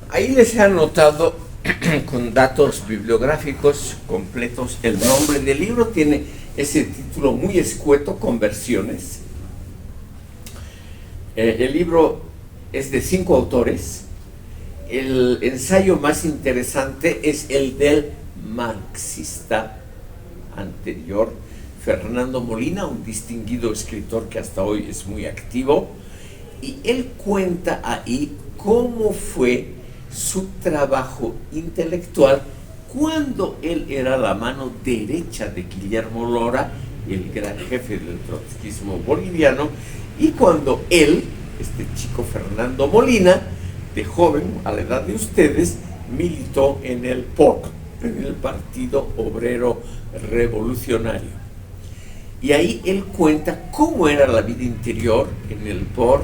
Ahí les he anotado con datos bibliográficos completos el nombre del libro. Tiene ese título muy escueto, Conversiones. El libro es de 5 autores. El ensayo más interesante es el del marxista anterior, Fernando Molina, un distinguido escritor que hasta hoy es muy activo, y él cuenta ahí cómo fue su trabajo intelectual cuando él era la mano derecha de Guillermo Lora, el gran jefe del trotskismo boliviano, y cuando él, este chico Fernando Molina, de joven, a la edad de ustedes, militó en el POR, en el Partido Obrero Revolucionario. Y ahí él cuenta cómo era la vida interior en el POR,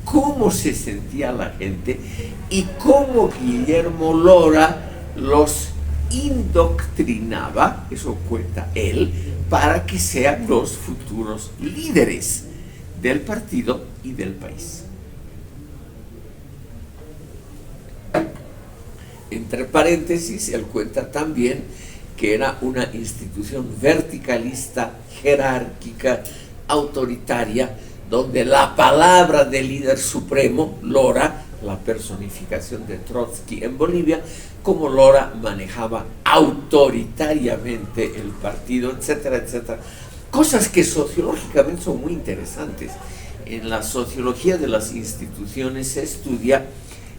cómo se sentía la gente y cómo Guillermo Lora los indoctrinaba, eso cuenta él, para que sean los futuros líderes del partido y del país. Entre paréntesis, él cuenta también que era una institución verticalista, jerárquica, autoritaria, donde la palabra del líder supremo, Lora, la personificación de Trotsky en Bolivia, como Lora manejaba autoritariamente el partido, etcétera, etcétera. Cosas que sociológicamente son muy interesantes. en la sociología de las instituciones se estudia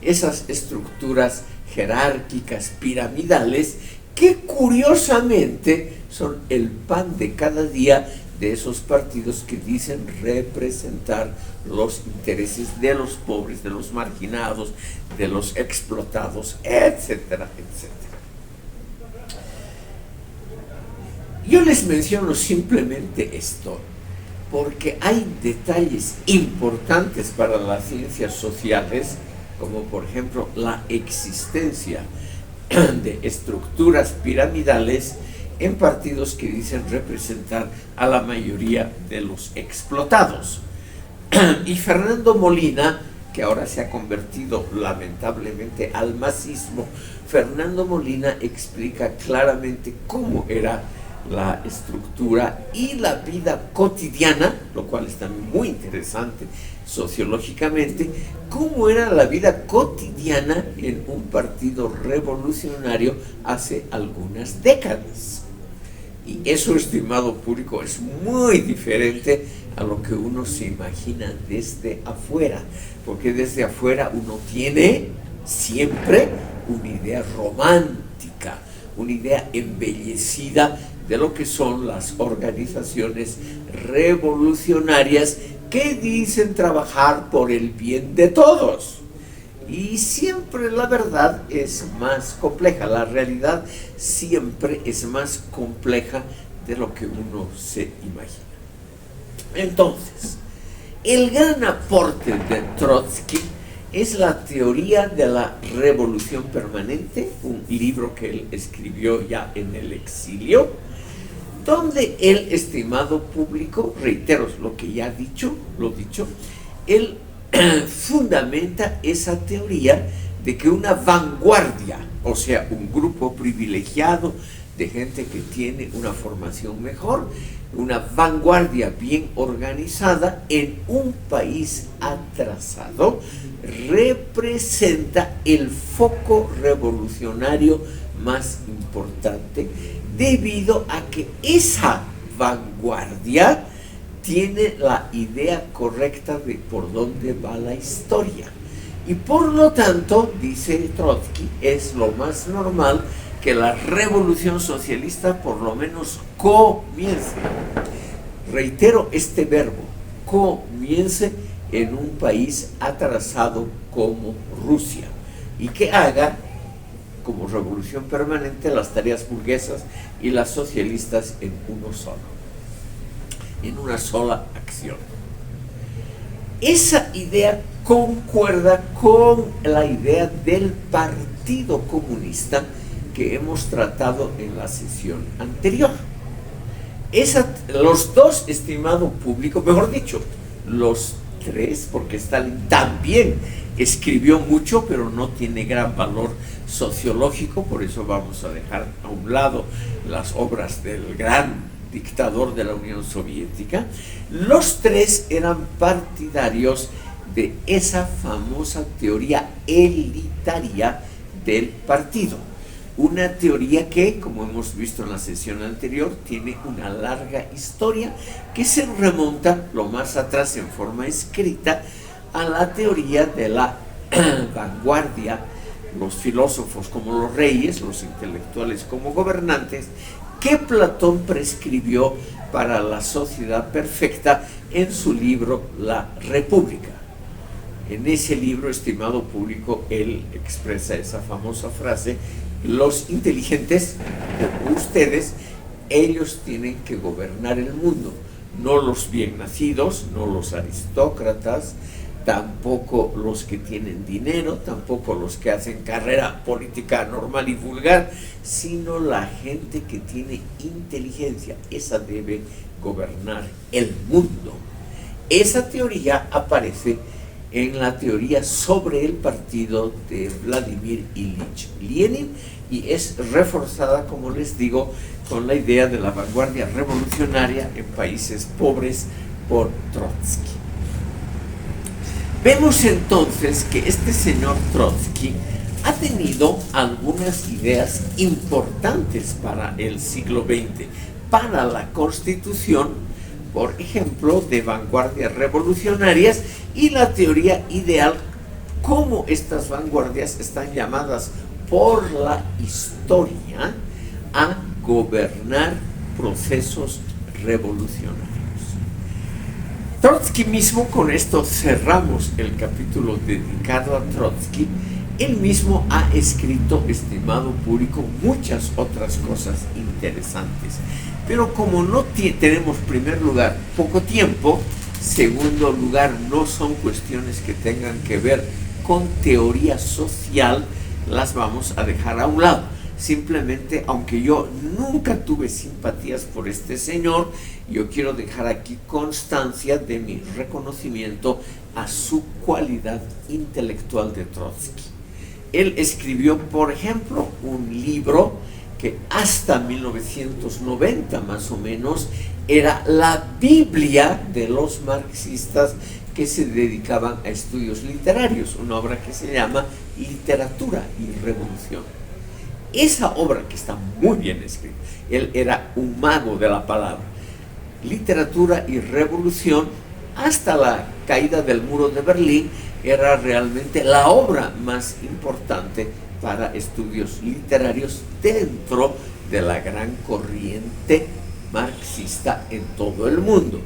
esas estructuras jerárquicas, piramidales, que curiosamente son el pan de cada día de esos partidos que dicen representar los intereses de los pobres, de los marginados, de los explotados, etcétera, etcétera. Yo les menciono simplemente esto, porque hay detalles importantes para las ciencias sociales, como por ejemplo la existencia de estructuras piramidales en partidos que dicen representar a la mayoría de los explotados. Y Fernando Molina, que ahora se ha convertido lamentablemente al masismo, Fernando Molina explica claramente cómo era la estructura y la vida cotidiana, lo cual es también muy interesante sociológicamente, cómo era la vida cotidiana en un partido revolucionario hace algunas décadas. Y eso, estimado público, es muy diferente a lo que uno se imagina desde afuera, porque desde afuera uno tiene siempre una idea romántica, una idea embellecida de lo que son las organizaciones revolucionarias que dicen trabajar por el bien de todos. Y siempre la verdad es más compleja, la realidad siempre es más compleja de lo que uno se imagina. Entonces, el gran aporte de Trotsky es la teoría de la revolución permanente, un libro que él escribió ya en el exilio, donde el estimado público, reitero lo que ya lo dicho, él fundamenta esa teoría de que una vanguardia, o sea, un grupo privilegiado de gente que tiene una formación mejor, una vanguardia bien organizada en un país atrasado, representa el foco revolucionario más importante, debido a que esa vanguardia tiene la idea correcta de por dónde va la historia. Y por lo tanto, dice Trotsky, es lo más normal que la revolución socialista por lo menos comience. Reitero este verbo, comience en un país atrasado como Rusia, y que haga como revolución permanente las tareas burguesas y las socialistas en uno solo, en una sola acción. Esa idea concuerda con la idea del Partido Comunista que hemos tratado en la sesión anterior. Los dos, estimado público, mejor dicho, los tres, porque Stalin también escribió mucho, pero no tiene gran valor sociológico, por eso vamos a dejar a un lado las obras del gran dictador de la Unión Soviética. Los tres eran partidarios de esa famosa teoría elitaria del partido. Una teoría que, como hemos visto en la sesión anterior, tiene una larga historia que se remonta lo más atrás en forma escrita a la teoría de la vanguardia, los filósofos como los reyes, los intelectuales como gobernantes, que Platón prescribió para la sociedad perfecta en su libro La República. En ese libro, estimado público, él expresa esa famosa frase: los inteligentes, ustedes, ellos tienen que gobernar el mundo, no los bien nacidos, no los aristócratas, tampoco los que tienen dinero, tampoco los que hacen carrera política normal y vulgar, sino la gente que tiene inteligencia. Esa debe gobernar el mundo. Esa teoría aparece en la teoría sobre el partido de Vladimir Ilich Lenin y es reforzada, como les digo, con la idea de la vanguardia revolucionaria en países pobres por Trotsky. Vemos entonces que este señor Trotsky ha tenido algunas ideas importantes para el siglo XX, para la Constitución, por ejemplo, de vanguardias revolucionarias y la teoría ideal, cómo estas vanguardias están llamadas por la historia a gobernar procesos revolucionarios. Trotsky mismo, con esto cerramos el capítulo dedicado a Trotsky. Él mismo ha escrito, estimado público, muchas otras cosas interesantes. Pero como no tenemos, en primer lugar, poco tiempo, segundo lugar, no son cuestiones que tengan que ver con teoría social, las vamos a dejar a un lado. Simplemente, aunque yo nunca tuve simpatías por este señor, yo quiero dejar aquí constancia de mi reconocimiento a su cualidad intelectual de Trotsky. Él escribió, por ejemplo, un libro que hasta 1990 más o menos era la Biblia de los marxistas que se dedicaban a estudios literarios, una obra que se llama Literatura y Revolución. Esa obra, que está muy bien escrita, él era un mago de la palabra, Literatura y Revolución, hasta la caída del muro de Berlín, era realmente la obra más importante para estudios literarios dentro de la gran corriente marxista en todo el mundo.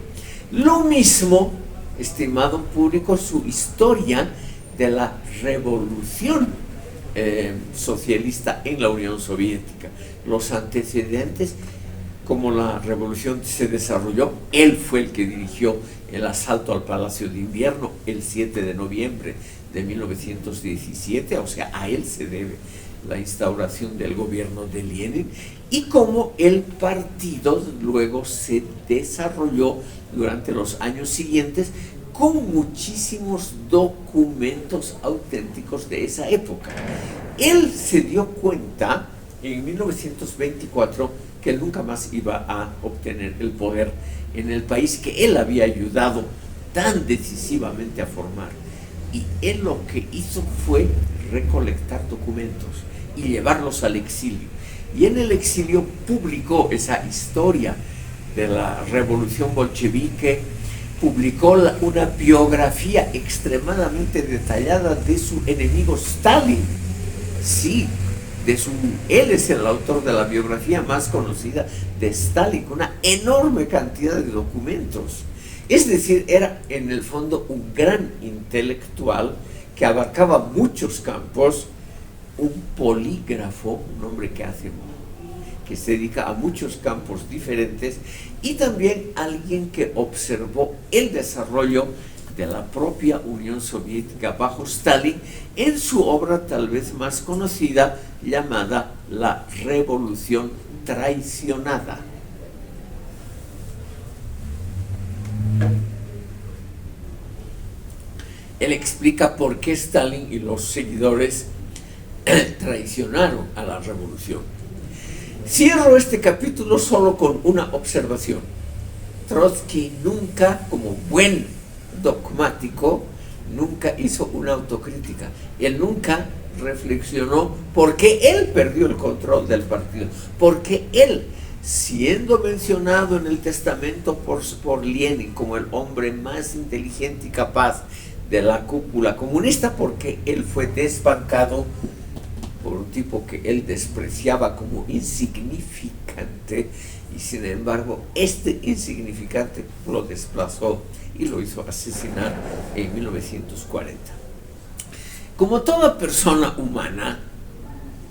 Lo mismo, estimado público, su historia de la revolución socialista en la Unión Soviética, los antecedentes, cómo la revolución se desarrolló. Él fue el que dirigió el asalto al Palacio de Invierno el 7 de noviembre de 1917, o sea, a él se debe la instauración del gobierno de Lenin, y cómo el partido luego se desarrolló durante los años siguientes con muchísimos documentos auténticos de esa época. Él se dio cuenta en 1924 que él nunca más iba a obtener el poder en el país que él había ayudado tan decisivamente a formar. Y él lo que hizo fue recolectar documentos y llevarlos al exilio. Y en el exilio publicó esa historia de la revolución bolchevique, publicó una biografía extremadamente detallada de su enemigo Stalin. Sí, él es el autor de la biografía más conocida de Stalin, con una enorme cantidad de documentos. Es decir, era en el fondo un gran intelectual que abarcaba muchos campos, un polígrafo, un hombre que se dedica a muchos campos diferentes, y también alguien que observó el desarrollo de la propia Unión Soviética bajo Stalin en su obra tal vez más conocida llamada La Revolución Traicionada. Él explica por qué Stalin y los seguidores traicionaron a la revolución. Cierro este capítulo solo con una observación. Trotsky nunca, como buen dogmático, nunca hizo una autocrítica. Él nunca reflexionó por qué él perdió el control del partido, porque él, siendo mencionado en el testamento por Lenin como el hombre más inteligente y capaz de la cúpula comunista, porque él fue desbancado por un tipo que él despreciaba como insignificante, y sin embargo este insignificante lo desplazó y lo hizo asesinar en 1940. Como toda persona humana,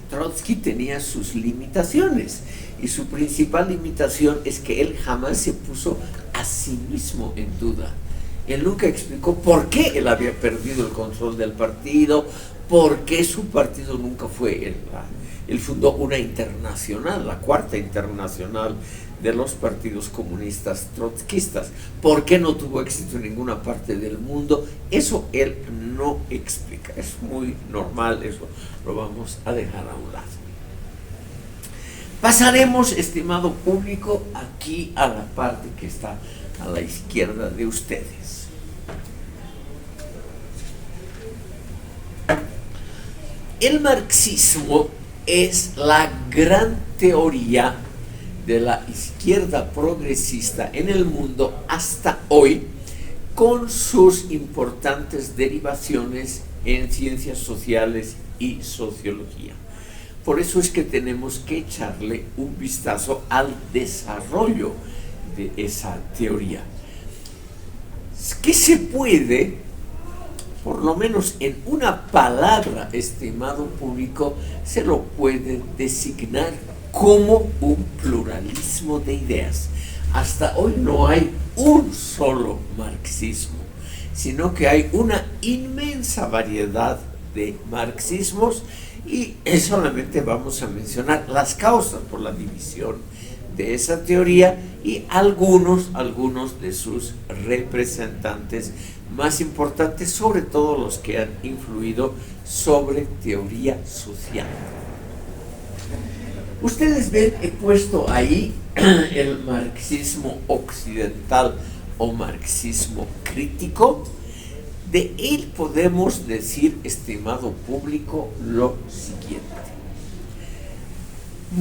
Trotsky tenía sus limitaciones, y su principal limitación es que él jamás se puso a sí mismo en duda. Él nunca explicó por qué él había perdido el control del partido, por qué su partido nunca fue. Él fundó una internacional, la cuarta internacional de los partidos comunistas trotskistas. ¿Por qué no tuvo éxito en ninguna parte del mundo? Eso él no explica. Es muy normal, eso lo vamos a dejar a un lado. Pasaremos, estimado público, aquí a la parte que está a la izquierda de ustedes. El marxismo es la gran teoría de la izquierda progresista en el mundo hasta hoy, con sus importantes derivaciones en ciencias sociales y sociología. Por eso es que tenemos que echarle un vistazo al desarrollo de esa teoría. ¿Qué se puede, por lo menos en una palabra, estimado público, se lo puede designar como un pluralismo de ideas? Hasta hoy no hay un solo marxismo, sino que hay una inmensa variedad de marxismos, y solamente vamos a mencionar las causas por la división de esa teoría y algunos de sus representantes más importantes, sobre todo los que han influido sobre teoría social. Ustedes ven, he puesto ahí el marxismo occidental o marxismo crítico. De él podemos decir, estimado público, lo siguiente.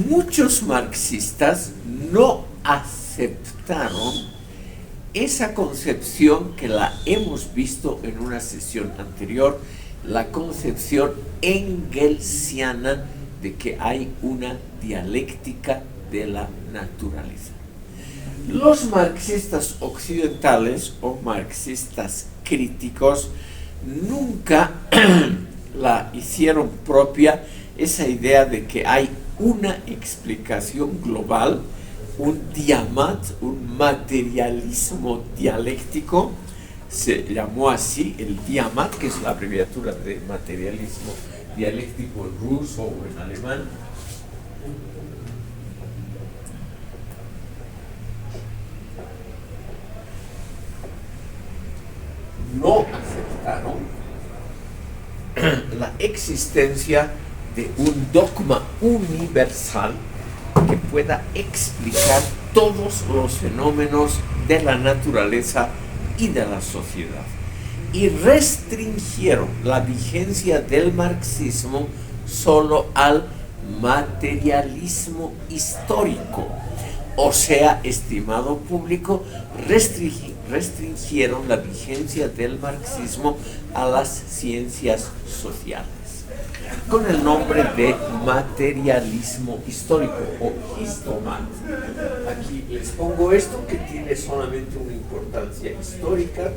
Muchos marxistas no aceptaron esa concepción que la hemos visto en una sesión anterior, la concepción engelsiana de que hay una dialéctica de la naturaleza. Los marxistas occidentales o marxistas críticos nunca la hicieron propia esa idea de que hay una explicación global, un diamat, un materialismo dialéctico. Se llamó así el diamat, que es la abreviatura de materialismo dialéctico en ruso o en alemán. No aceptaron la existencia de un dogma universal que pueda explicar todos los fenómenos de la naturaleza y de la sociedad, y restringieron la vigencia del marxismo solo al materialismo histórico. O sea, estimado público, restringieron la vigencia del marxismo a las ciencias sociales, con el nombre de materialismo histórico o histomat. Aquí les pongo esto que tiene solamente una importancia histórica.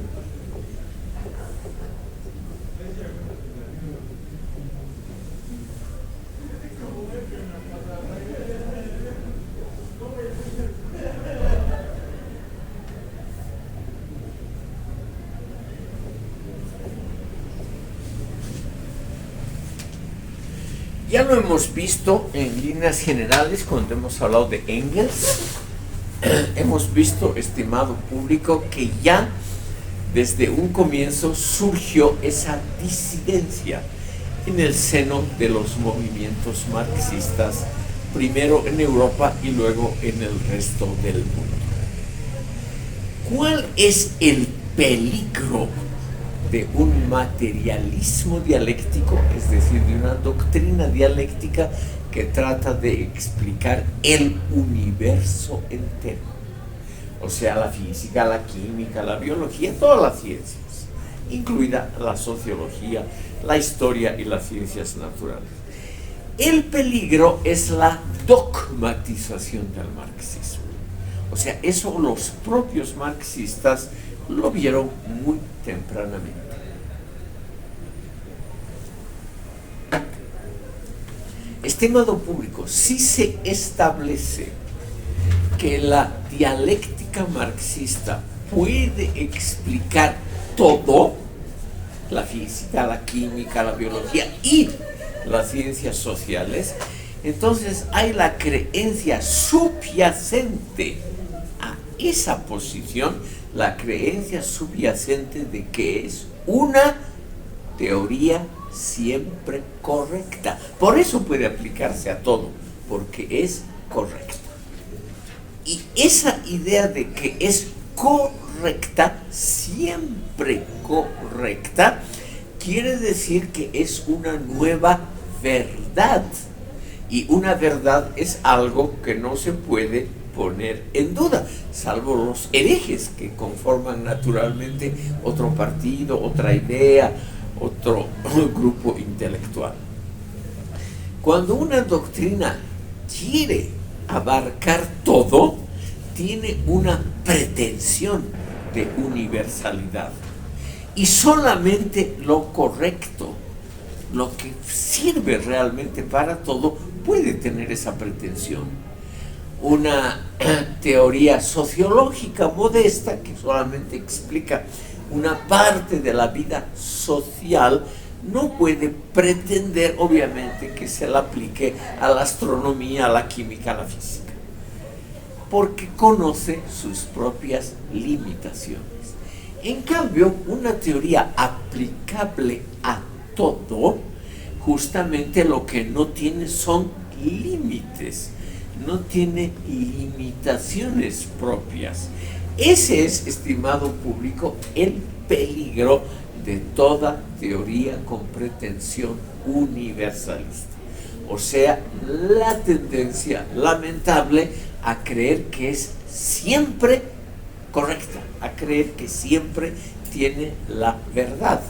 Ya lo hemos visto en líneas generales cuando hemos hablado de Engels. Hemos visto, estimado público, que ya desde un comienzo surgió esa disidencia en el seno de los movimientos marxistas, primero en Europa y luego en el resto del mundo. ¿Cuál es el peligro de un materialismo dialéctico, es decir, de una doctrina dialéctica que trata de explicar el universo entero? O sea, la física, la química, la biología, todas las ciencias, incluida la sociología, la historia y las ciencias naturales. El peligro es la dogmatización del marxismo. O sea, eso los propios marxistas lo vieron muy tempranamente. Estimado público, si se establece que la dialéctica marxista puede explicar todo, la física, la química, la biología y las ciencias sociales, entonces hay la creencia subyacente a esa posición, la creencia subyacente de que es una teoría siempre correcta. Por eso puede aplicarse a todo, porque es correcta. Y esa idea de que es correcta, siempre correcta, quiere decir que es una nueva verdad. Y una verdad es algo que no se puede poner en duda, salvo los herejes que conforman naturalmente otro partido, otra idea, otro grupo intelectual. Cuando una doctrina quiere abarcar todo, tiene una pretensión de universalidad. Y solamente lo correcto, lo que sirve realmente para todo, puede tener esa pretensión. Una teoría sociológica modesta que solamente explica una parte de la vida social no puede pretender, obviamente, que se la aplique a la astronomía, a la química, a la física, porque conoce sus propias limitaciones. En cambio, una teoría aplicable a todo, justamente lo que no tiene son límites, no tiene limitaciones propias. Ese es, estimado público, el peligro de toda teoría con pretensión universalista. O sea, la tendencia lamentable a creer que es siempre correcta, a creer que siempre tiene la verdad.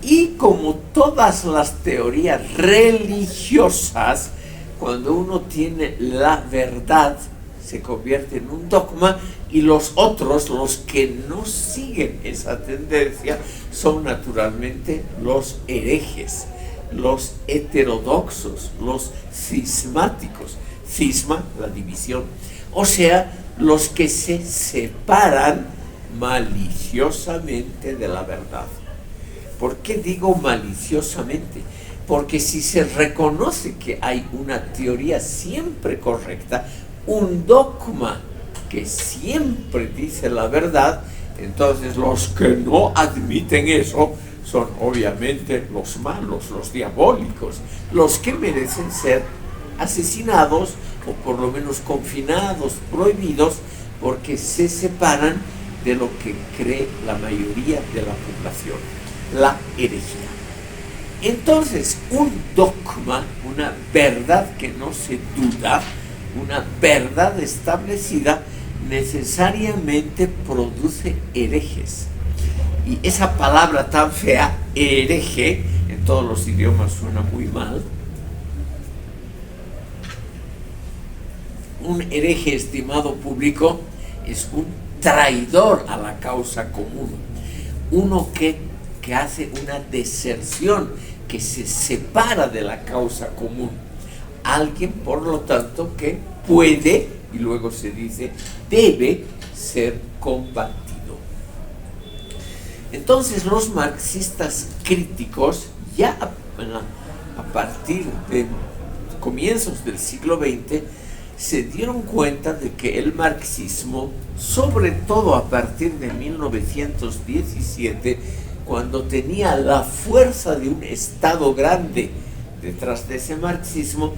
Y como todas las teorías religiosas, cuando uno tiene la verdad, se convierte en un dogma, y los otros, los que no siguen esa tendencia, son naturalmente los herejes, los heterodoxos, los cismáticos. Cisma, la división. O sea, los que se separan maliciosamente de la verdad. ¿Por qué digo maliciosamente? Porque si se reconoce que hay una teoría siempre correcta, un dogma que siempre dice la verdad, entonces los que no admiten eso son obviamente los malos, los diabólicos, los que merecen ser asesinados o por lo menos confinados, prohibidos, porque se separan de lo que cree la mayoría de la población, la herejía. Entonces, un dogma, una verdad que no se duda, una verdad establecida, necesariamente produce herejes. Y esa palabra tan fea, hereje, en todos los idiomas suena muy mal. Un hereje, estimado público, es un traidor a la causa común. Uno que hace una deserción, que se separa de la causa común. Alguien, por lo tanto, que puede, y luego se dice, debe ser combatido. Entonces los marxistas críticos, ya a partir de comienzos del siglo XX, se dieron cuenta de que el marxismo, sobre todo a partir de 1917, cuando tenía la fuerza de un Estado grande detrás de ese marxismo,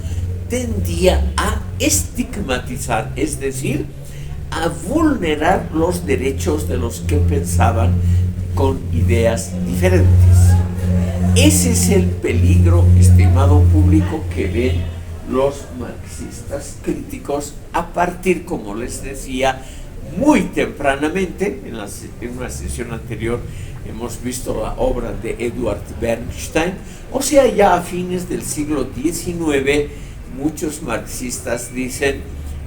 tendía a estigmatizar, es decir, a vulnerar los derechos de los que pensaban con ideas diferentes. Ese es el peligro, estimado público, que ven los marxistas críticos a partir, como les decía, muy tempranamente. En una sesión anterior hemos visto la obra de Eduard Bernstein. O sea, ya a fines del siglo XIX, muchos marxistas dicen: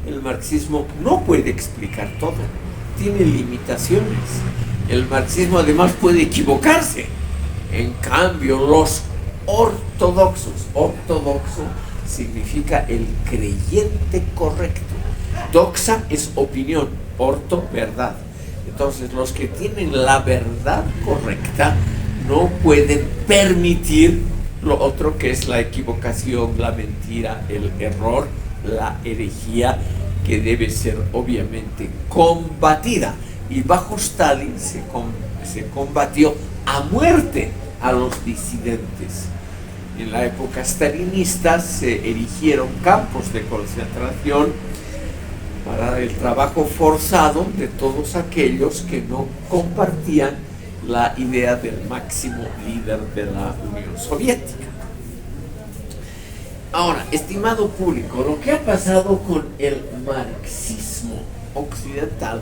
el marxismo no puede explicar todo, tiene limitaciones. El marxismo además puede equivocarse. En cambio, los ortodoxo significa el creyente correcto. Doxa es opinión, orto, verdad. Entonces, los que tienen la verdad correcta no pueden permitir lo otro, que es la equivocación, la mentira, el error, la herejía, que debe ser obviamente combatida. Y bajo Stalin se combatió a muerte a los disidentes. En la época stalinista se erigieron campos de concentración para el trabajo forzado de todos aquellos que no compartían la idea del máximo líder de la Unión Soviética. Ahora, estimado público, lo que ha pasado con el marxismo occidental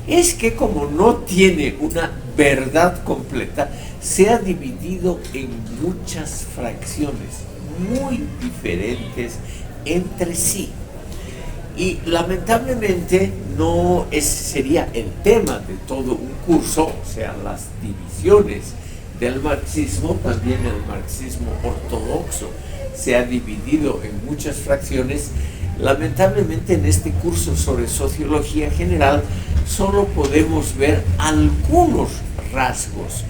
es que como no tiene una verdad completa, se ha dividido en muchas fracciones muy diferentes entre sí. Y lamentablemente no sería el tema de todo un curso, o sea, las divisiones del marxismo. También el marxismo ortodoxo se ha dividido en muchas fracciones. Lamentablemente en este curso sobre sociología general solo podemos ver algunos rasgos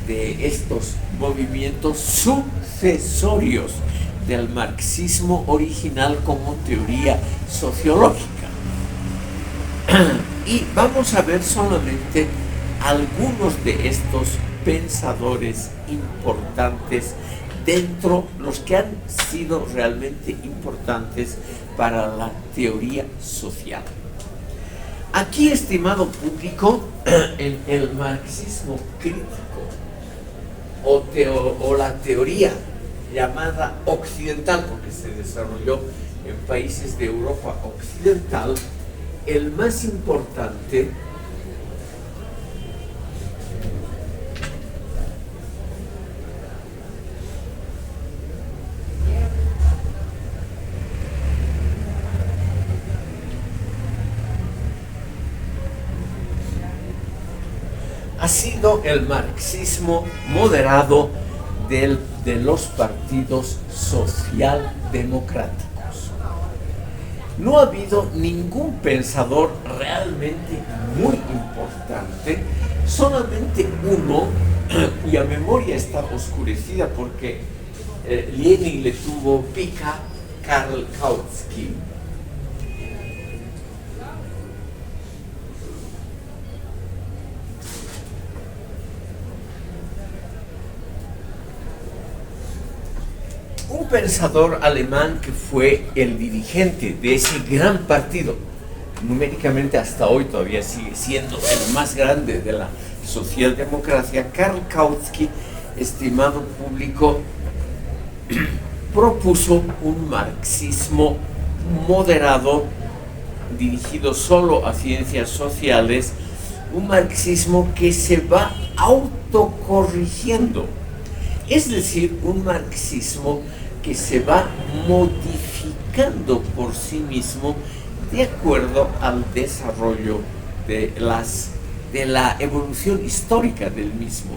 de estos movimientos sucesorios del marxismo original como teoría sociológica. Y vamos a ver solamente algunos de estos pensadores importantes dentro, los que han sido realmente importantes para la teoría social. Aquí, estimado público, en el marxismo crítico o la teoría llamada occidental, porque se desarrolló en países de Europa occidental, el más importante ha sido el marxismo moderado de los partidos socialdemocráticos. No ha habido ningún pensador realmente muy importante, solamente uno cuya memoria está oscurecida porque Lenin le tuvo pica, Karl Kautsky. Un pensador alemán que fue el dirigente de ese gran partido, numéricamente hasta hoy todavía sigue siendo el más grande de la socialdemocracia, Karl Kautsky, estimado público, propuso un marxismo moderado dirigido solo a ciencias sociales, un marxismo que se va autocorrigiendo, es decir, un marxismo que se va modificando por sí mismo de acuerdo al desarrollo de la evolución histórica del mismo.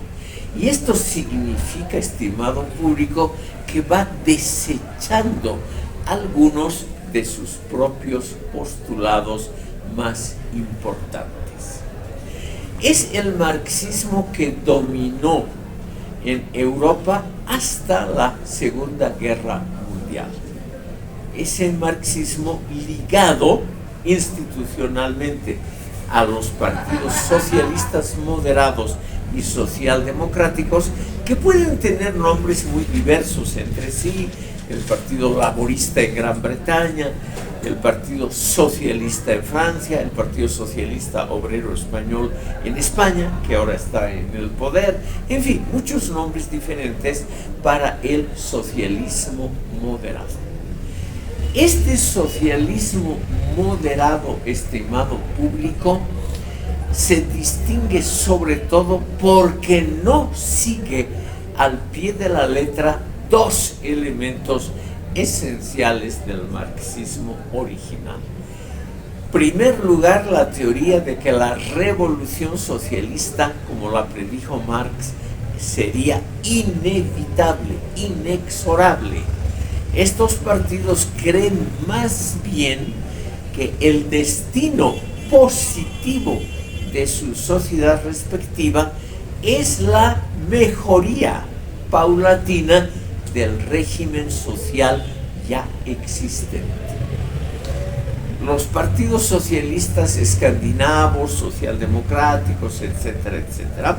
Y esto significa, estimado público, que va desechando algunos de sus propios postulados más importantes. Es el marxismo que dominó en Europa hasta la Segunda Guerra Mundial. Es el marxismo ligado institucionalmente a los partidos socialistas moderados y socialdemocráticos, que pueden tener nombres muy diversos entre sí: el Partido Laborista en Gran Bretaña, el Partido Socialista en Francia, el Partido Socialista Obrero Español en España, que ahora está en el poder, en fin, muchos nombres diferentes para el socialismo moderado. Este socialismo moderado, estimado público, se distingue sobre todo porque no sigue al pie de la letra dos elementos esenciales del marxismo original. En primer lugar, la teoría de que la revolución socialista, como la predijo Marx, sería inevitable, inexorable. Estos partidos creen más bien que el destino positivo de su sociedad respectiva es la mejoría paulatina del régimen social ya existente. Los partidos socialistas escandinavos, socialdemocráticos, etcétera, etcétera,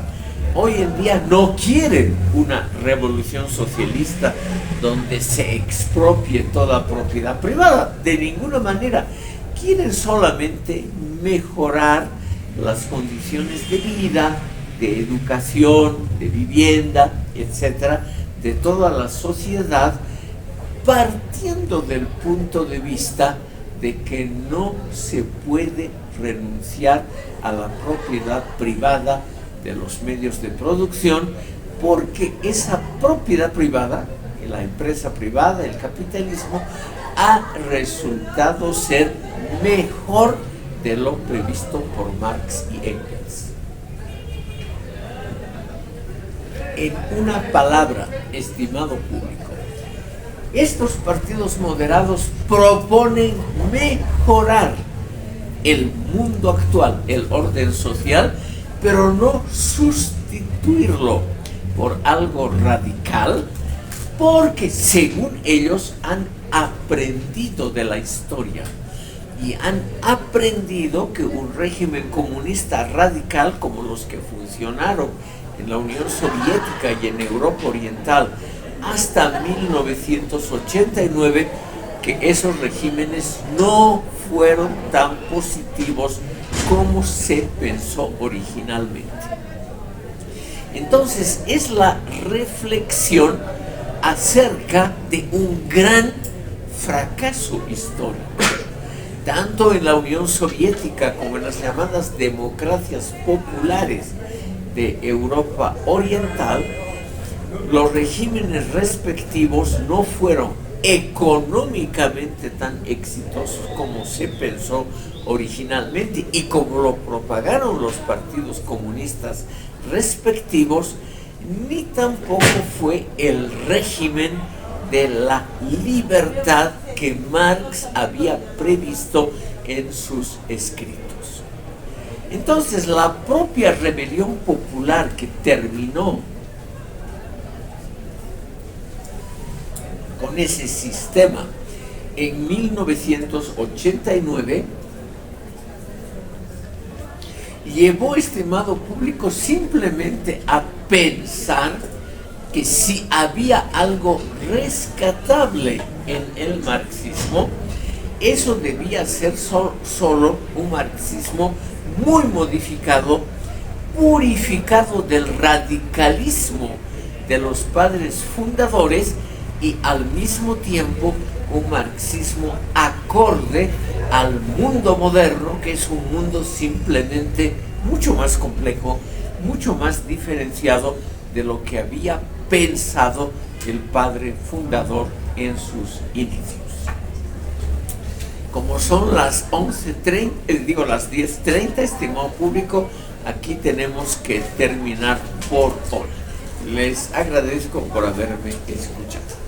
hoy en día no quieren una revolución socialista donde se expropie toda propiedad privada, de ninguna manera. Quieren solamente mejorar las condiciones de vida, de educación, de vivienda, etcétera, de toda la sociedad, partiendo del punto de vista de que no se puede renunciar a la propiedad privada de los medios de producción, porque esa propiedad privada, la empresa privada, el capitalismo, ha resultado ser mejor de lo previsto por Marx y Engels. En una palabra, estimado público, estos partidos moderados proponen mejorar el mundo actual, el orden social, pero no sustituirlo por algo radical, porque según ellos han aprendido de la historia y han aprendido que un régimen comunista radical como los que funcionaron en la Unión Soviética y en Europa Oriental hasta 1989, que esos regímenes no fueron tan positivos como se pensó originalmente. Entonces es la reflexión acerca de un gran fracaso histórico, tanto en la Unión Soviética como en las llamadas democracias populares de Europa Oriental. Los regímenes respectivos no fueron económicamente tan exitosos como se pensó originalmente y como lo propagaron los partidos comunistas respectivos, ni tampoco fue el régimen de la libertad que Marx había previsto en sus escritos. Entonces, la propia rebelión popular que terminó con ese sistema en 1989 llevó, estimado público, simplemente a pensar que si había algo rescatable en el marxismo, eso debía ser solo un marxismo muy modificado, purificado del radicalismo de los padres fundadores y al mismo tiempo un marxismo acorde al mundo moderno, que es un mundo simplemente mucho más complejo, mucho más diferenciado de lo que había pensado el padre fundador en sus inicios. Como son las 11:30, las 10:30, estimado público, aquí tenemos que terminar por hoy. Les agradezco por haberme escuchado.